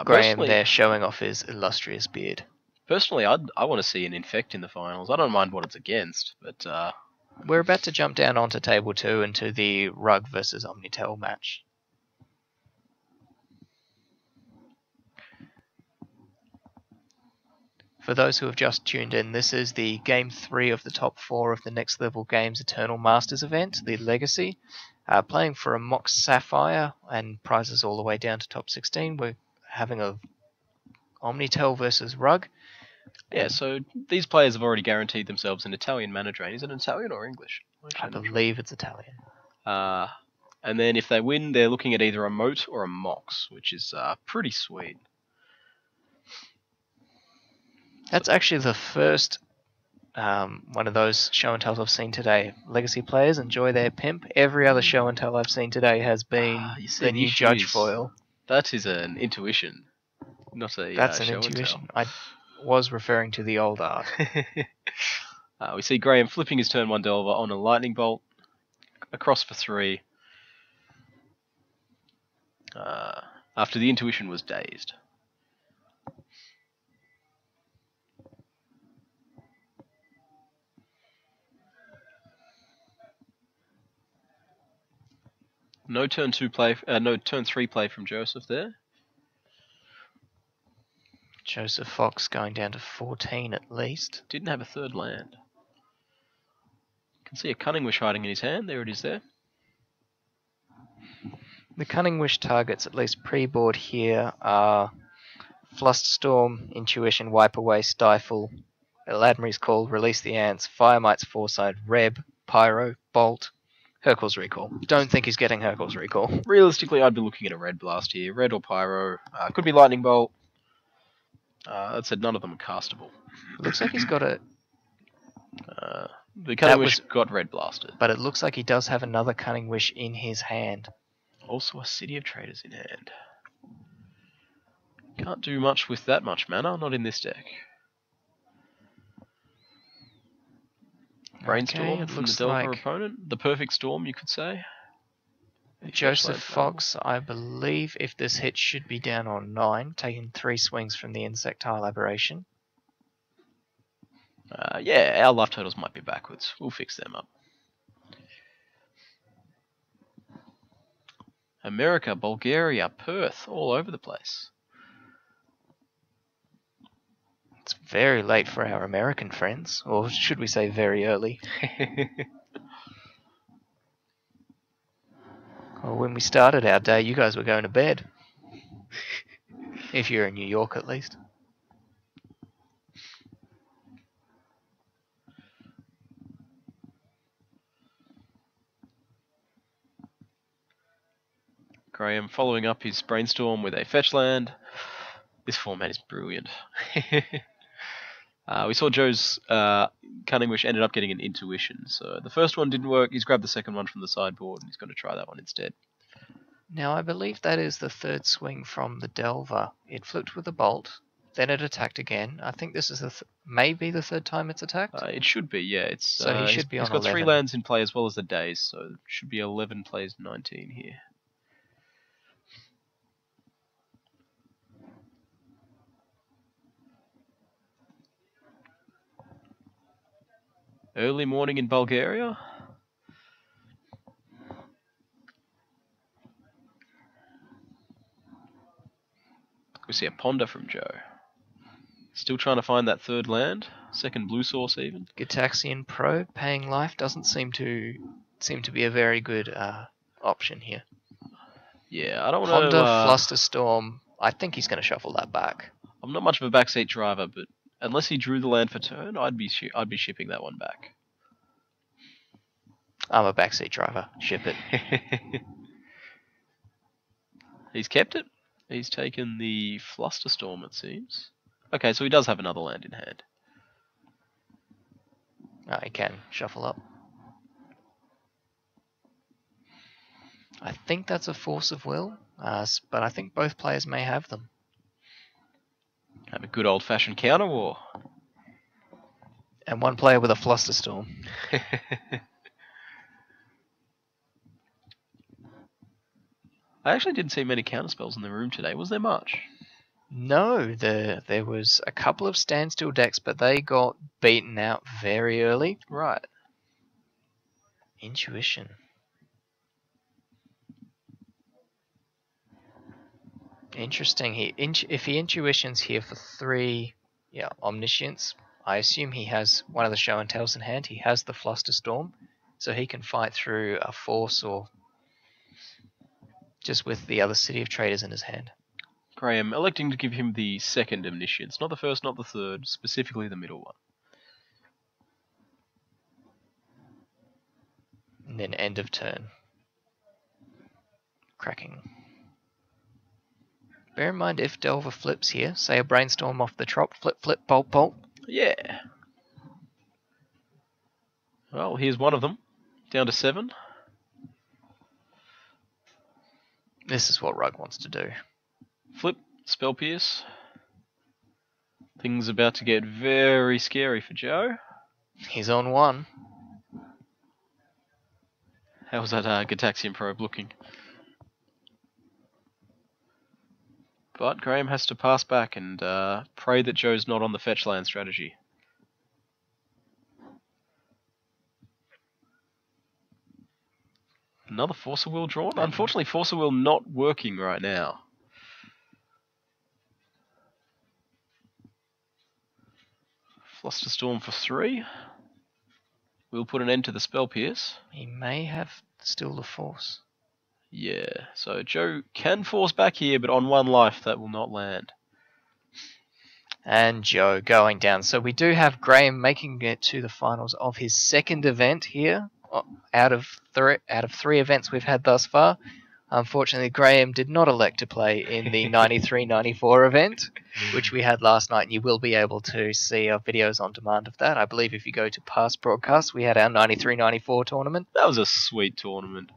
Graham there showing off his illustrious beard. Personally, I want to see an Infect in the finals. I don't mind what it's against, but... We're about to jump down onto table 2 into the Rug versus Omnitel match. For those who have just tuned in, this is the game 3 of the top 4 of the Next Level Games Eternal Masters event, the Legacy. Playing for a Mox Sapphire and prizes all the way down to top 16. We're having a Omnitel versus Rug. Yeah, so these players have already guaranteed themselves an Italian mana drain. Is it Italian or English? I believe it's Italian. And then if they win, they're looking at either a Moat or a Mox, which is pretty sweet. That's actually the first one of those show and tells I've seen today. Legacy players enjoy their pimp. Every other show and tell I've seen today has been the new Judge foil. That is an intuition, not a That's an show intuition. And tell. I was referring to the old art. We see Graham flipping his turn 1 Delver on a Lightning Bolt, across for 3. After the intuition was dazed. No turn 3 play from Joseph there. Joseph Fox going down to 14 at least. Didn't have a third land. Can see a Cunning Wish hiding in his hand. There it is there. The Cunning Wish targets, at least pre-board here, are Fluststorm, Intuition, Wipe Away, Stifle, Eladmri's Call, Release the Ants, Firemite's Foresight, Reb, Pyro, Bolt, Hurkyl's Recall. Don't think he's getting Hurkyl's Recall. Realistically, I'd be looking at a Red Blast here. Red or Pyro. Could be Lightning Bolt. That said, none of them are castable. Looks like he's got a... The Cunning Wish got Red Blasted. But it looks like he does have another Cunning Wish in his hand. Also a City of Traders in hand. Can't do much with that much mana, not in this deck. Brainstorm from the Delver opponent. The perfect storm, you could say. Joseph Fox, I believe if this hits, should be down on 9, taking 3 swings from the Insectile Aberration. Yeah, our life totals might be backwards. We'll fix them up. America, Bulgaria, Perth, all over the place. It's very late for our American friends, or should we say very early. Well, when we started our day, you guys were going to bed. If you're in New York, at least. Graham following up his Brainstorm with a fetch land. This format is brilliant. We saw Joe's Cunning Wish ended up getting an Intuition. So the first one didn't work. He's grabbed the second one from the sideboard and he's going to try that one instead. Now I believe that is the third swing from the Delver. It flipped with a Bolt, then it attacked again. I think this is maybe the third time it's attacked. It should be, yeah. It's so he should be on 11. He's got 3 lands in play as well as the days, so it should be 11 plays 19 here. Early morning in Bulgaria. We see a ponder from Joe. Still trying to find that third land. Second blue source even. Gitaxian Pro paying life doesn't seem to be a very good option here. Yeah, I don't want Ponder, to... Flusterstorm. I think he's going to shuffle that back. I'm not much of a backseat driver, but unless he drew the land for turn, I'd be shipping that one back. I'm a backseat driver. Ship it. He's kept it. He's taken the Flusterstorm, it seems. Okay, so he does have another land in hand. He can shuffle up. I think that's a Force of Will, but I think both players may have them. Have a good old-fashioned counter war. And one player with a Flusterstorm. I actually didn't see many counterspells in the room today. Was there much? No, there was a couple of standstill decks, but they got beaten out very early. Right. Intuition. Interesting. If he intuitions here for 3, Omniscience. I assume he has one of the show and tells in hand. He has the Flusterstorm, so he can fight through a Force or just with the other City of Traders in his hand. Graham electing to give him the second Omniscience, not the first, not the third, specifically the middle one. And then end of turn. Cracking. Bear in mind if Delver flips here, say a Brainstorm off the top, flip, bolt. Yeah. Well, here's one of them. Down to 7. This is what Rug wants to do. Flip, Spell Pierce. Things about to get very scary for Joe. He's on 1. How's that Gitaxian Probe looking? But Graham has to pass back and pray that Joe's not on the fetch land strategy. Another Force of Will drawn? Unfortunately, Force of Will not working right now. Flusterstorm for 3. We'll put an end to the Spell Pierce. He may have still the Force. Yeah, so Joe can force back here, but on 1 life that will not land. And Joe going down. So we do have Graham making it to the finals of his second event here. Out of 3 events we've had thus far. Unfortunately, Graham did not elect to play in the 93-94 event, which we had last night, and you will be able to see our videos on demand of that. I believe if you go to past broadcasts, we had our 93-94 tournament. That was a sweet tournament.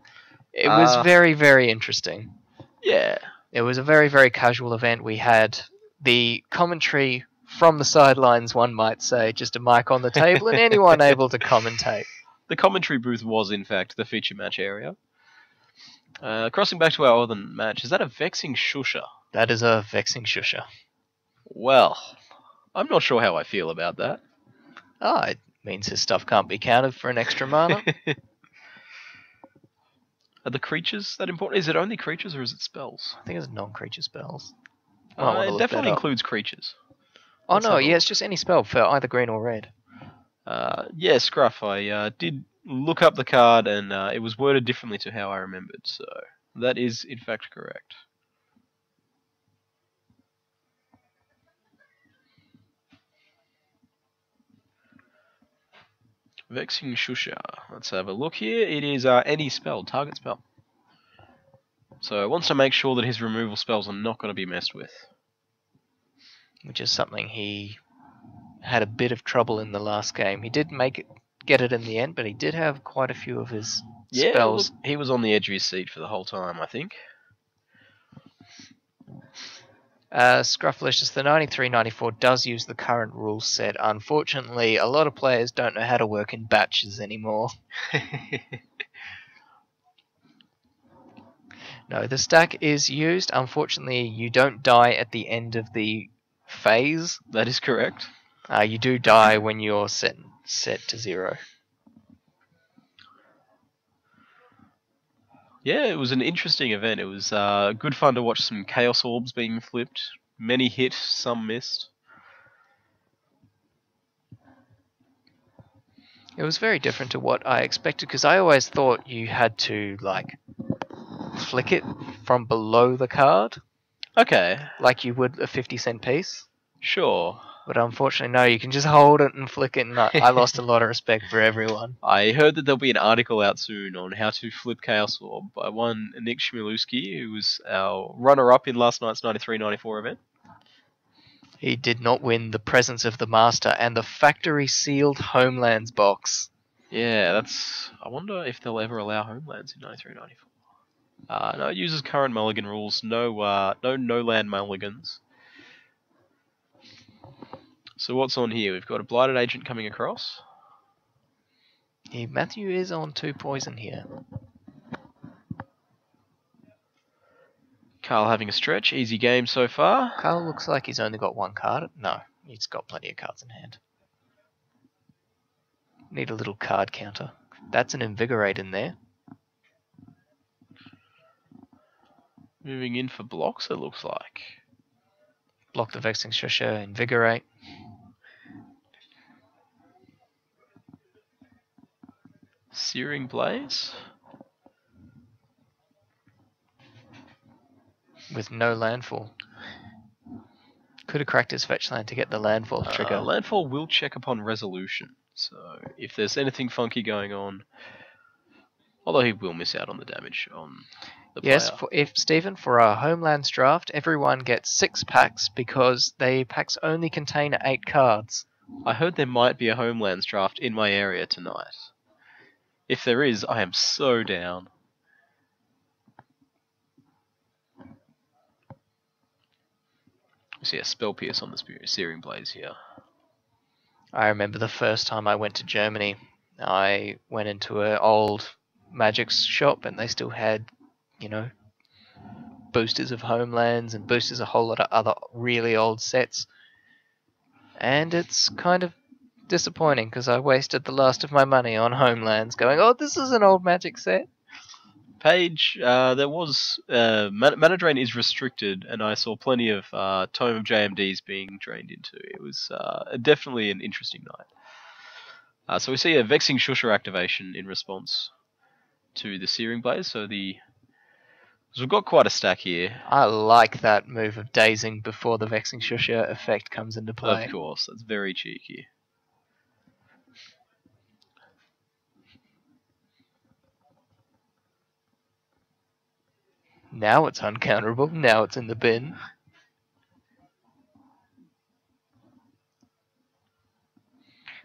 It was very, very interesting. Yeah. It was a very, very casual event. We had the commentary from the sidelines, one might say, just a mic on the table, and anyone able to commentate. The commentary booth was, in fact, the feature match area. Crossing back to our other match, is that a Vexing Shusha? That is a Vexing Shusha. Well, I'm not sure how I feel about that. It means his stuff can't be counted for an extra mana. Are the creatures that important? Is it only creatures or is it spells? I think it's non-creature spells. It definitely includes creatures. Oh no, yeah, it's just any spell for either green or red. Yeah, Scruff, I did look up the card and it was worded differently to how I remembered, so that is in fact correct. Vexing Shusha. Let's have a look here. It is any spell, target spell. So it wants to make sure that his removal spells are not going to be messed with. Which is something he had a bit of trouble in the last game. He did get it in the end, but he did have quite a few of his spells. Look, he was on the edge of his seat for the whole time, I think. Scruffalicious, the 93-94 does use the current rule set. Unfortunately, a lot of players don't know how to work in batches anymore. No, the stack is used. Unfortunately, you don't die at the end of the phase. That is correct. You do die when you're set to 0. Yeah, it was an interesting event. It was good fun to watch some Chaos Orbs being flipped. Many hit, some missed. It was very different to what I expected because I always thought you had to like flick it from below the card Okay, like you would a 50-cent piece. sure. But unfortunately, no, you can just hold it and flick it, and I lost a lot of respect for everyone. I heard that there'll be an article out soon on how to flip Chaos Orb by one Nick Shmilewski, who was our runner-up in last night's 93-94 event. He did not win the Presence of the Master and the Factory Sealed Homelands box. Yeah, that's... I wonder if they'll ever allow Homelands in 93-94. No, it uses current mulligan rules. No land mulligans. So what's on here? We've got a Blighted Agent coming across. Matthew is on 2 poison here. Carl having a stretch. Easy game so far. Carl looks like he's only got 1 card. No, he's got plenty of cards in hand. Need a little card counter. That's an Invigorate in there. Moving in for blocks, it looks like. Block the Vexing Shusher, Invigorate. Searing Blaze. With no landfall. Could have cracked his fetch land to get the landfall trigger. Landfall will check upon resolution. So if there's anything funky going on, although he will miss out on the damage on the player. Yes, Stephen, for our Homelands draft, everyone gets 6 packs because the packs only contain 8 cards. I heard there might be a Homelands draft in my area tonight. If there is, I am so down. We see a Spell Pierce on the Searing Blaze here. I remember the first time I went to Germany, I went into an old Magic shop and they still had, you know, boosters of Homelands and boosters of a whole lot of other really old sets. And it's kind of disappointing because I wasted the last of my money on Homelands going, oh, this is an old Magic set. Page, there was... Mana Drain is restricted, and I saw plenty of Tome of JMDs being drained into. It was definitely an interesting night. So we see a Vexing Shusher activation in response to the Searing Blaze, so we've got quite a stack here. I like that move of dazing before the Vexing Shusher effect comes into play. Of course, that's very cheeky. Now it's uncounterable, now it's in the bin.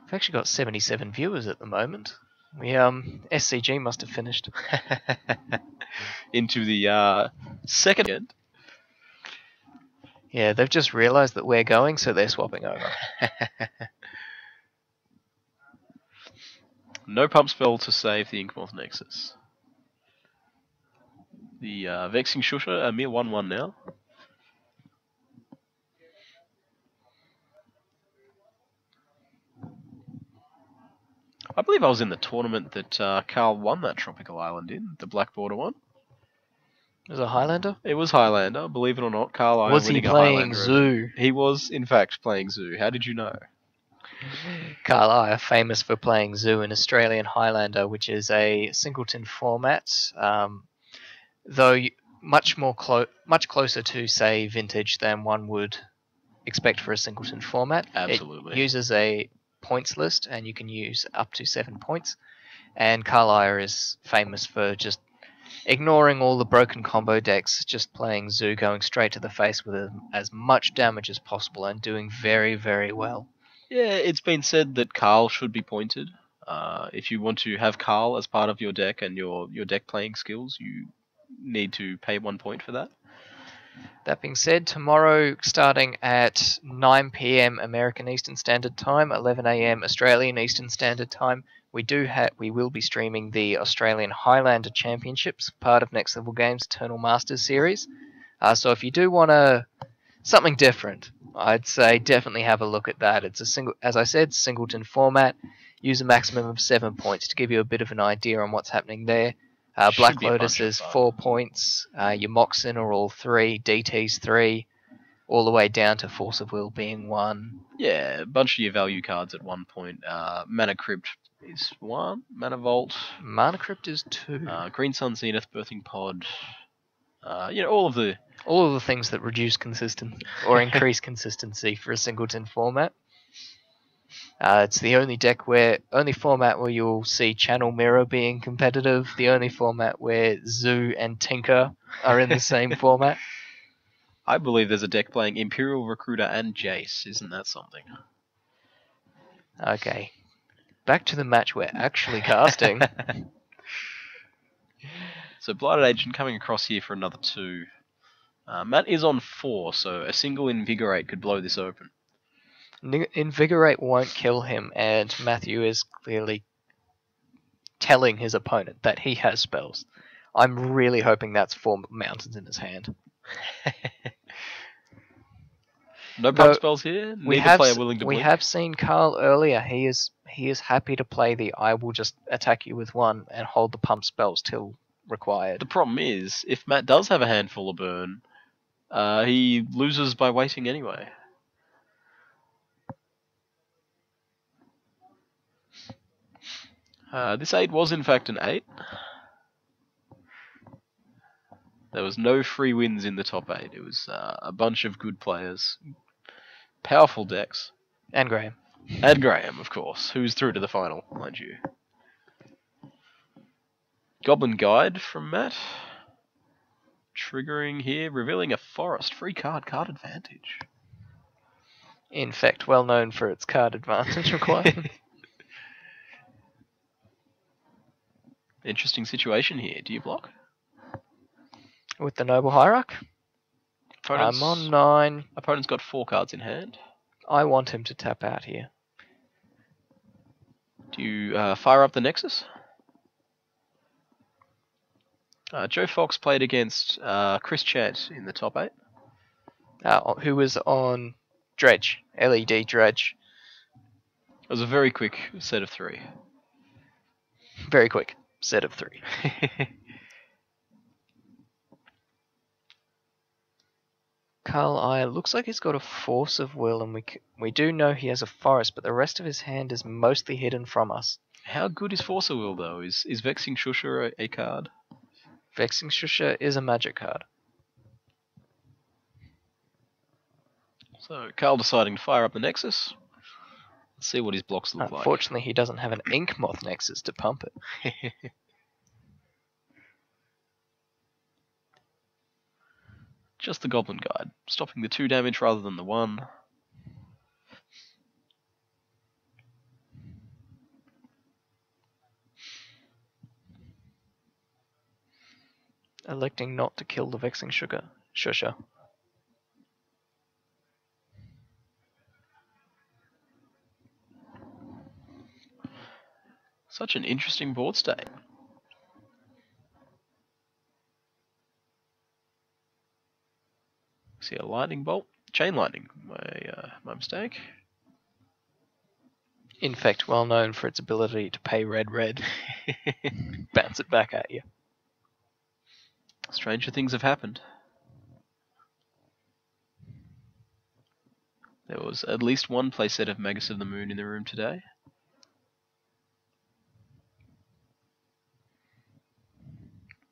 We've actually got 77 viewers at the moment. SCG must have finished. Into the second. Yeah, they've just realised that we're going, so they're swapping over. No pump spell to save the Inkmoth Nexus. The Vexing Shusher, a mere 1/1 now. I believe I was in the tournament that Carl won that Tropical Island in, the Black Border one. Was it Highlander? It was Highlander, believe it or not. Carl, I was he playing Zoo? He was, in fact, playing Zoo. How did you know? Carl I are famous for playing Zoo in Australian Highlander, which is a singleton format. Though much closer to, say, Vintage than one would expect for a singleton format. Absolutely. It uses a points list, and you can use up to 7 points. And Carlisle is famous for just ignoring all the broken combo decks, just playing Zoo, going straight to the face with as much damage as possible, and doing very, very well. Yeah, it's been said that Carl should be pointed. If you want to have Carl as part of your deck and your deck playing skills, you need to pay 1 point for that. That being said, tomorrow starting at 9 PM American Eastern Standard Time, 11 AM Australian Eastern Standard Time, we will be streaming the Australian Highlander Championships, part of Next Level Games Eternal Masters series. So if you do want something different, I'd say definitely have a look at that. It's as I said, singleton format. use a maximum of 7 points to give you a bit of an idea on what's happening there. Should Black be a Lotus bunch of is fun. 4 points. Your Moxen are all 3. DT's 3. All the way down to Force of Will being 1. Yeah, a bunch of your value cards at 1 point. Mana Crypt is 1. Mana Vault. Mana Crypt is 2. Green Sun Zenith, Birthing Pod. All of the... All of the things that reduce consistent or increase consistency for a singleton format. It's the only format where you'll see Channel Mirror being competitive. The only format where Zoo and Tinker are in the same format. I believe there's a deck playing Imperial Recruiter and Jace. Isn't that something? Okay. Back to the match we're actually casting. So Blighted Agent coming across here for another 2. Matt is on 4, so a single Invigorate could blow this open. Invigorate won't kill him, and Matthew is clearly telling his opponent that he has spells. I'm really hoping that's 4 mountains in his hand. No pump spells here? Neither player willing to we blink? have seen Carl earlier. He is happy to play the I will just attack you with 1 and hold the pump spells till required. The problem is, if Matt does have a handful of burn, he loses by waiting anyway. This 8 was in fact an 8. There was no free wins in the top 8. It was a bunch of good players. Powerful decks. And Graham. And Graham, of course, who's through to the final, mind you. Goblin Guide from Matt. Triggering here, revealing a forest. Free card advantage. In fact, well known for its card advantage requirement. Interesting situation here. Do you block? With the Noble Hierarch. Opponent's, I'm on 9. Opponent's got 4 cards in hand. I want him to tap out here. Do you fire up the Nexus? Joe Fox played against Chris Chant in the top 8. Who was on Dredge, LED Dredge. It was a very quick set of 3. Very quick set of 3. Carl looks like he's got a Force of Will, and we do know he has a Forest, but the rest of his hand is mostly hidden from us. How good is Force of Will, though? Is Vexing Shusha a card? Vexing Shusha is a magic card. So, Carl deciding to fire up the Nexus. Let's see what his blocks look like. Unfortunately, he doesn't have an Ink Moth Nexus to pump it. Just the Goblin Guide, stopping the 2 damage rather than the 1. Electing not to kill the Vexing Shusha. Such an interesting board state. See a lightning bolt, chain lightning. My mistake. In fact, well known for its ability to pay red, bounce it back at you. Stranger things have happened. There was at least one playset of Magus of the Moon in the room today.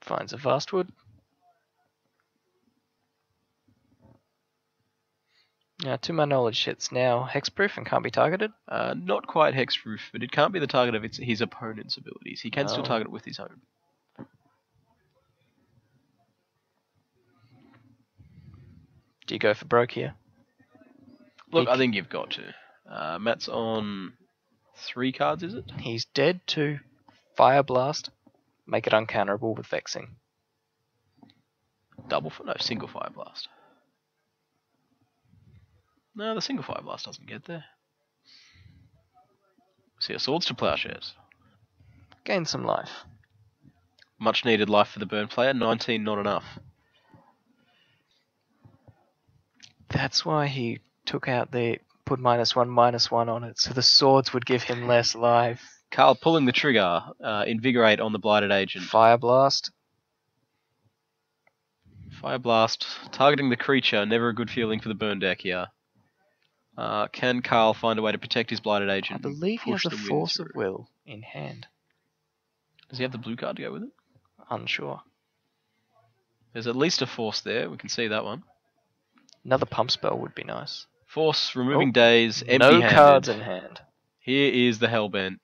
Finds a Vastwood. To my knowledge, it's now hexproof and can't be targeted. Not quite hexproof, but it can't be the target of his opponent's abilities. He can still target it with his own. Do you go for broke here? Look, I think you've got to. Matt's on 3 cards, is it? He's dead to Fire Blast. Make it uncounterable with Vexing. Single Fire Blast. No, the single Fire Blast doesn't get there. See a Swords to Plowshares. Gain some life. Much needed life for the burn player. 19 not enough. That's why he took out the put -1/-1 on it, so the swords would give him less life. Carl pulling the trigger. Invigorate on the Blighted Agent. Fire Blast. Fire Blast. Targeting the creature. Never a good feeling for the burn deck here. Can Carl find a way to protect his Blighted I Agent? and believe he has push a the win Force of through? Will in hand. Does he have the blue card to go with it? Unsure. There's at least a Force there. We can see that one. Another pump spell would be nice. Force, removing Oh, days, No empty-handed. cards in hand. Here is the Hellbent.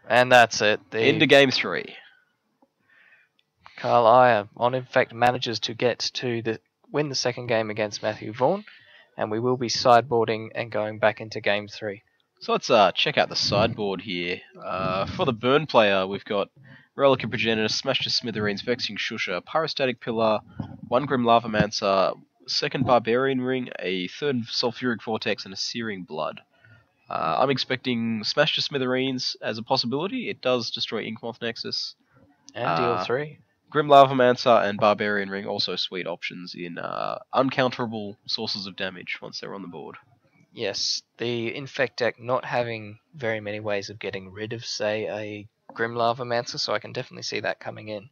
And that's it. Into game 3. Carl Iyer on Infect manages to win the second game against Matthew Vaughan, and we will be sideboarding and going back into game 3. So let's check out the sideboard here. For the burn player, we've got Relic of Progenitor, Smash to Smithereens, Vexing Shusha, Pyrostatic Pillar, 1 Grim Lavamancer, 2nd Barbarian Ring, a 3rd Sulfuric Vortex, and a Searing Blood. I'm expecting Smash to Smithereens as a possibility. It does destroy Inkmoth Nexus. And deal 3. Grim Lavamancer and Barbarian Ring also sweet options in uncounterable sources of damage once they're on the board. Yes, the Infect deck not having very many ways of getting rid of, say, a Grim Lavamancer, so I can definitely see that coming in.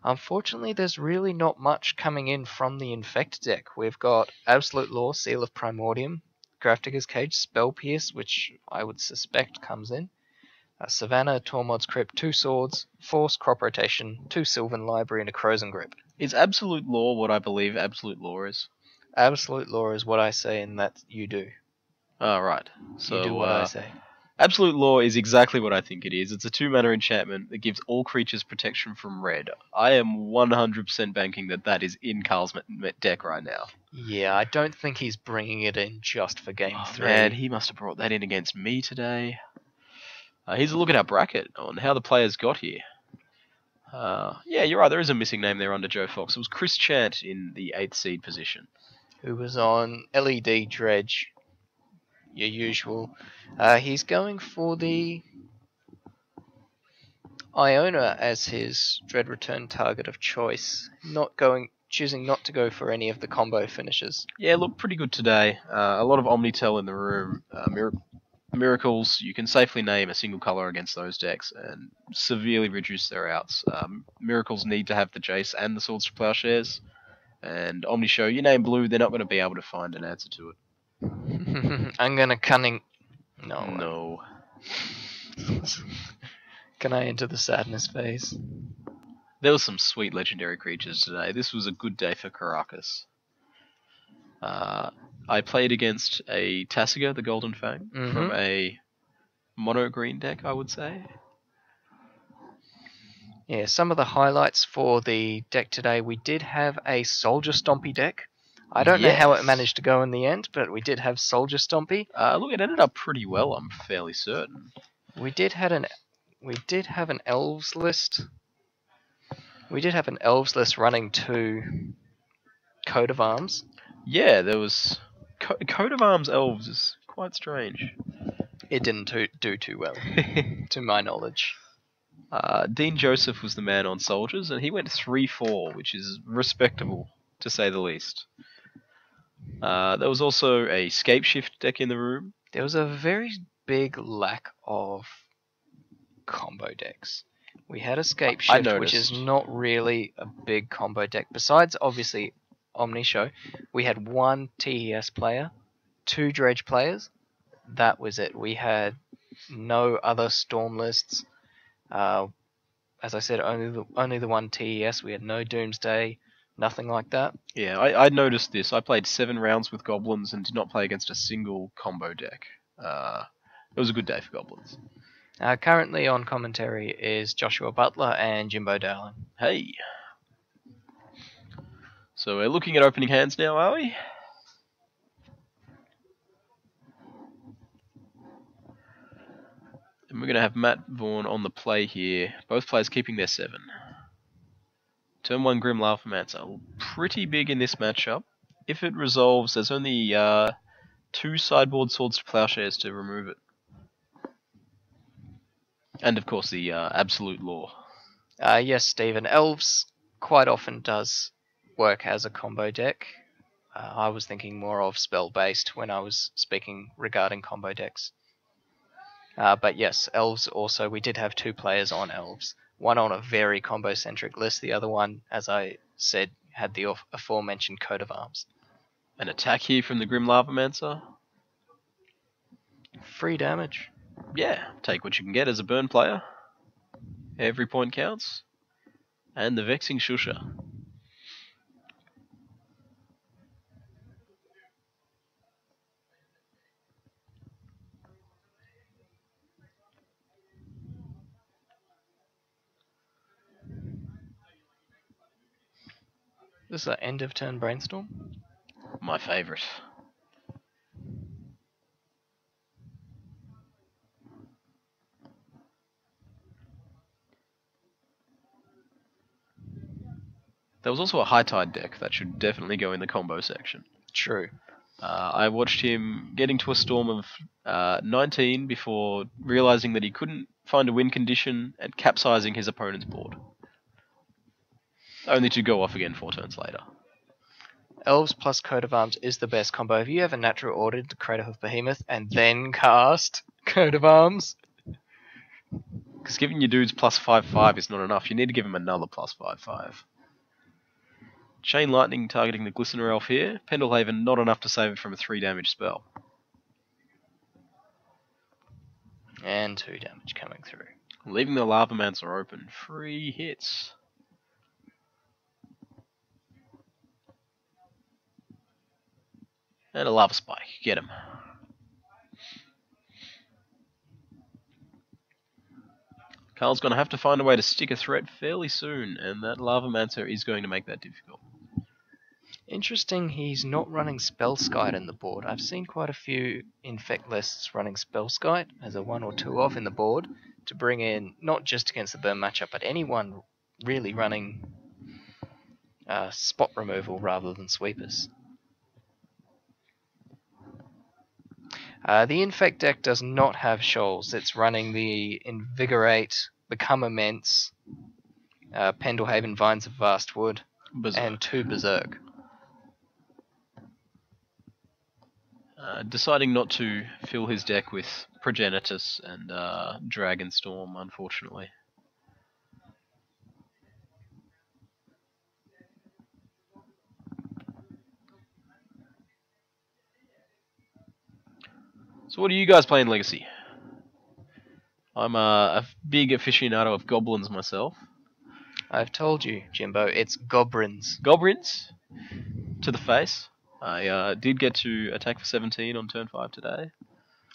Unfortunately, there's really not much coming in from the Infect deck. We've got Absolute Law, Seal of Primordium, Grafdigger's Cage, Spell Pierce, which I would suspect comes in, Savannah, Tormod's Crypt, 2 Swords, Force, Crop Rotation, 2 Sylvan Library, and a Crozen Grip. Is Absolute Law what I believe Absolute Law is? Absolute Law is what I say, and that you do. Oh, right. So, You do what I say. Absolute Law is exactly what I think it is. It's a 2-mana enchantment that gives all creatures protection from red. I am 100% banking that is in Carl's deck right now. Yeah, I don't think he's bringing it in just for game 3. Man, he must have brought that in against me today. Here's a look at our bracket on how the players got here. Yeah, you're right. There is a missing name there under Joe Fox. It was Chris Chant in the 8th seed position. Who was on LED Dredge, your usual. He's going for the Iona as his Dread Return target of choice, choosing not to go for any of the combo finishes. Yeah, look, pretty good today. A lot of Omnitel in the room. Miracles, you can safely name a single color against those decks and severely reduce their outs. Miracles need to have the Jace and the Swords to Plowshares. And Omnishow, you name blue, they're not going to be able to find an answer to it. I'm gonna cunning. No. Can I enter the sadness phase? There was some sweet legendary creatures today. This was a good day for Karakas. I played against a Tasiga, the Golden Fang, from a mono green deck, I would say. Yeah, some of the highlights for the deck today. We did have a Soldier Stompy deck. I don't know how it managed to go in the end, but we did have Soldier Stompy. Look, it ended up pretty well, I'm fairly certain. We did have an Elves list. We did have an Elves list running to Coat of Arms. Yeah, there was... Coat of Arms Elves is quite strange. It didn't do too well, to my knowledge. Dean Joseph was the man on Soldiers, and he went 3-4, which is respectable, to say the least. There was also a Scapeshift deck in the room. There was a very big lack of combo decks. We had a Scapeshift, which is not really a big combo deck. Besides, obviously, Omnishow, we had 1 TES player, 2 Dredge players. That was it. We had no other Storm lists. As I said, only the 1 TES. We had no Doomsday, nothing like that. Yeah, I noticed this. I played 7 rounds with Goblins and did not play against a single combo deck. It was a good day for Goblins. Currently on commentary is Joshua Butler and Jimbo Dowling. Hey! So we're looking at opening hands now, are we? And we're going to have Matt Vaughan on the play here. Both players keeping their 7. Turn 1 Grim Lavamancer. Pretty big in this matchup. If it resolves, there's only 2 sideboard Swords to Plowshares to remove it. And of course the Absolute Law. Yes, Stephen. Elves quite often does work as a combo deck. I was thinking more of spell-based when I was speaking regarding combo decks. But yes, elves also, we did have 2 players on elves. One on a very combo-centric list, the other one, as I said, had the aforementioned coat of arms. An attack here from the Grim Lavamancer. Free damage. Yeah, take what you can get as a burn player. Every point counts. And the Vexing Shusha. This is an end of turn brainstorm. My favourite. There was also a High Tide deck that should definitely go in the combo section. True. I watched him getting to a storm of 19 before realizing that he couldn't find a win condition and capsizing his opponent's board. Only to go off again 4 turns later. Elves plus coat of arms is the best combo. If you have a natural order to Crater of Behemoth and then cast coat of arms, Because giving your dudes plus 5/5 is not enough. You need to give him another plus 5/5. Chain Lightning targeting the Glistener Elf here. Pendelhaven not enough to save it from a 3 damage spell. and 2 damage coming through. Leaving the Lavamancer open. 3 hits. And a Lava Spike. Get him. Carl's going to have to find a way to stick a threat fairly soon, and that Lavamancer is going to make that difficult. Interesting, he's not running Spellskite in the board. I've seen quite a few Infect lists running Spellskite as a 1 or 2 off in the board to bring in, not just against the burn matchup, but anyone really running spot removal rather than sweepers. The Infect deck does not have shoals. It's running the Invigorate, Become Immense, Pendelhaven, Vines of Vastwood, Berserk. and 2 Berserk. Deciding not to fill his deck with Progenitus and Dragonstorm, unfortunately. So what are you guys playing Legacy? I'm a big aficionado of goblins myself. I've told you, Jimbo, it's Gobrins. Goblins to the face. I did get to attack for 17 on turn 5 today.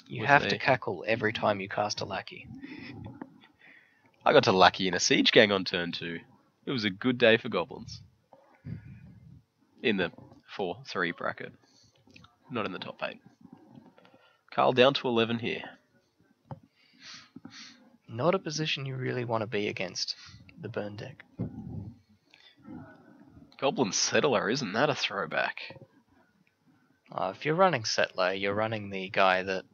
You With have a- to cackle every time you cast a lackey. I got to Lackey in a Siege Gang on turn 2. It was a good day for goblins. In the 4-3 bracket. Not in the top 8. Carl down to 11 here. Not a position you really want to be against the burn deck. Goblin Settler, isn't that a throwback? If you're running Settler, you're running the guy that...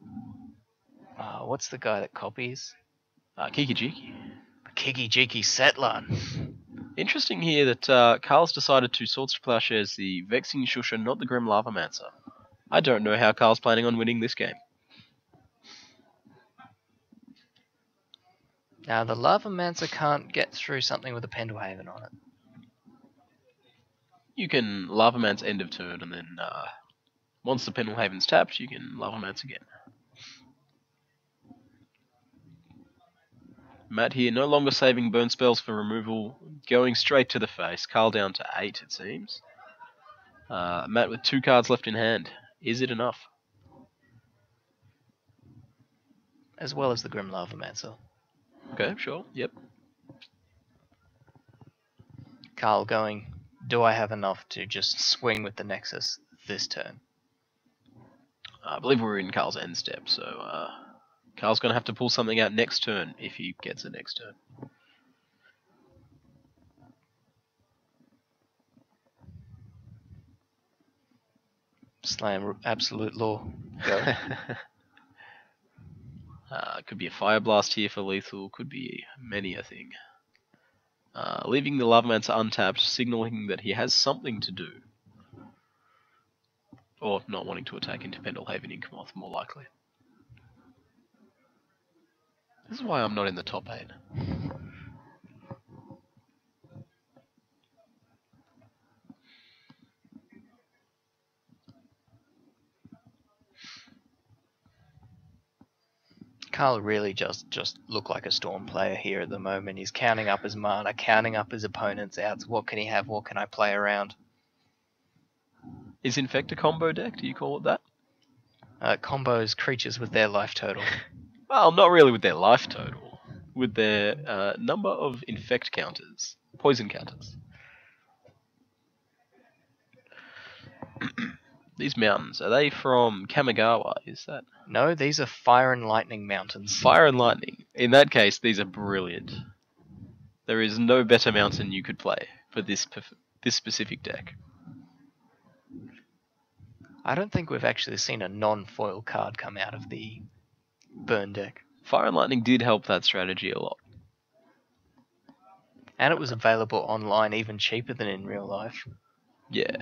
what's the guy that copies? Kiki-Jiki. Kiki-Jiki Settler. Interesting here that Carl's decided to Swords to Plowshares the Vexing Shusha, not the Grim Lavamancer. I don't know how Carl's planning on winning this game. Now, the Lavamancer can't get through something with a Pendelhaven on it. You can Lavamance end of turn, and then once the Pendelhaven's tapped, you can Lavamance again. Matt here, no longer saving burn spells for removal, going straight to the face. Carl down to 8, it seems. Matt with 2 cards left in hand. Is it enough? As well as the Grim Lavamancer. Okay, sure, yep. Carl going, do I have enough to just swing with the Nexus this turn? I believe we're in Carl's end step, so Carl's going to have to pull something out next turn if he gets it next turn. Slam Absolute Law. Go. Could be a Fire Blast here for lethal, could be many a thing. Leaving the Lavamancer untapped, signaling that he has something to do. or not wanting to attack into Pendelhaven Inkmoth, more likely. This is why I'm not in the top 8. Carl really just look like a Storm player here at the moment. He's counting up his mana, counting up his opponent's outs. What can he have? What can I play around? Is Infect a combo deck? Do you call it that? Combos creatures with their life total. Well, not really with their life total. With their number of Infect counters. Poison counters. These mountains, are they from Kamigawa? Is that? No, these are Fire and Lightning mountains. Fire and Lightning. In that case, these are brilliant. There is no better mountain you could play for this specific deck. I don't think we've actually seen a non-foil card come out of the burn deck. Fire and Lightning did help that strategy a lot. And it was available online even cheaper than in real life. Yeah.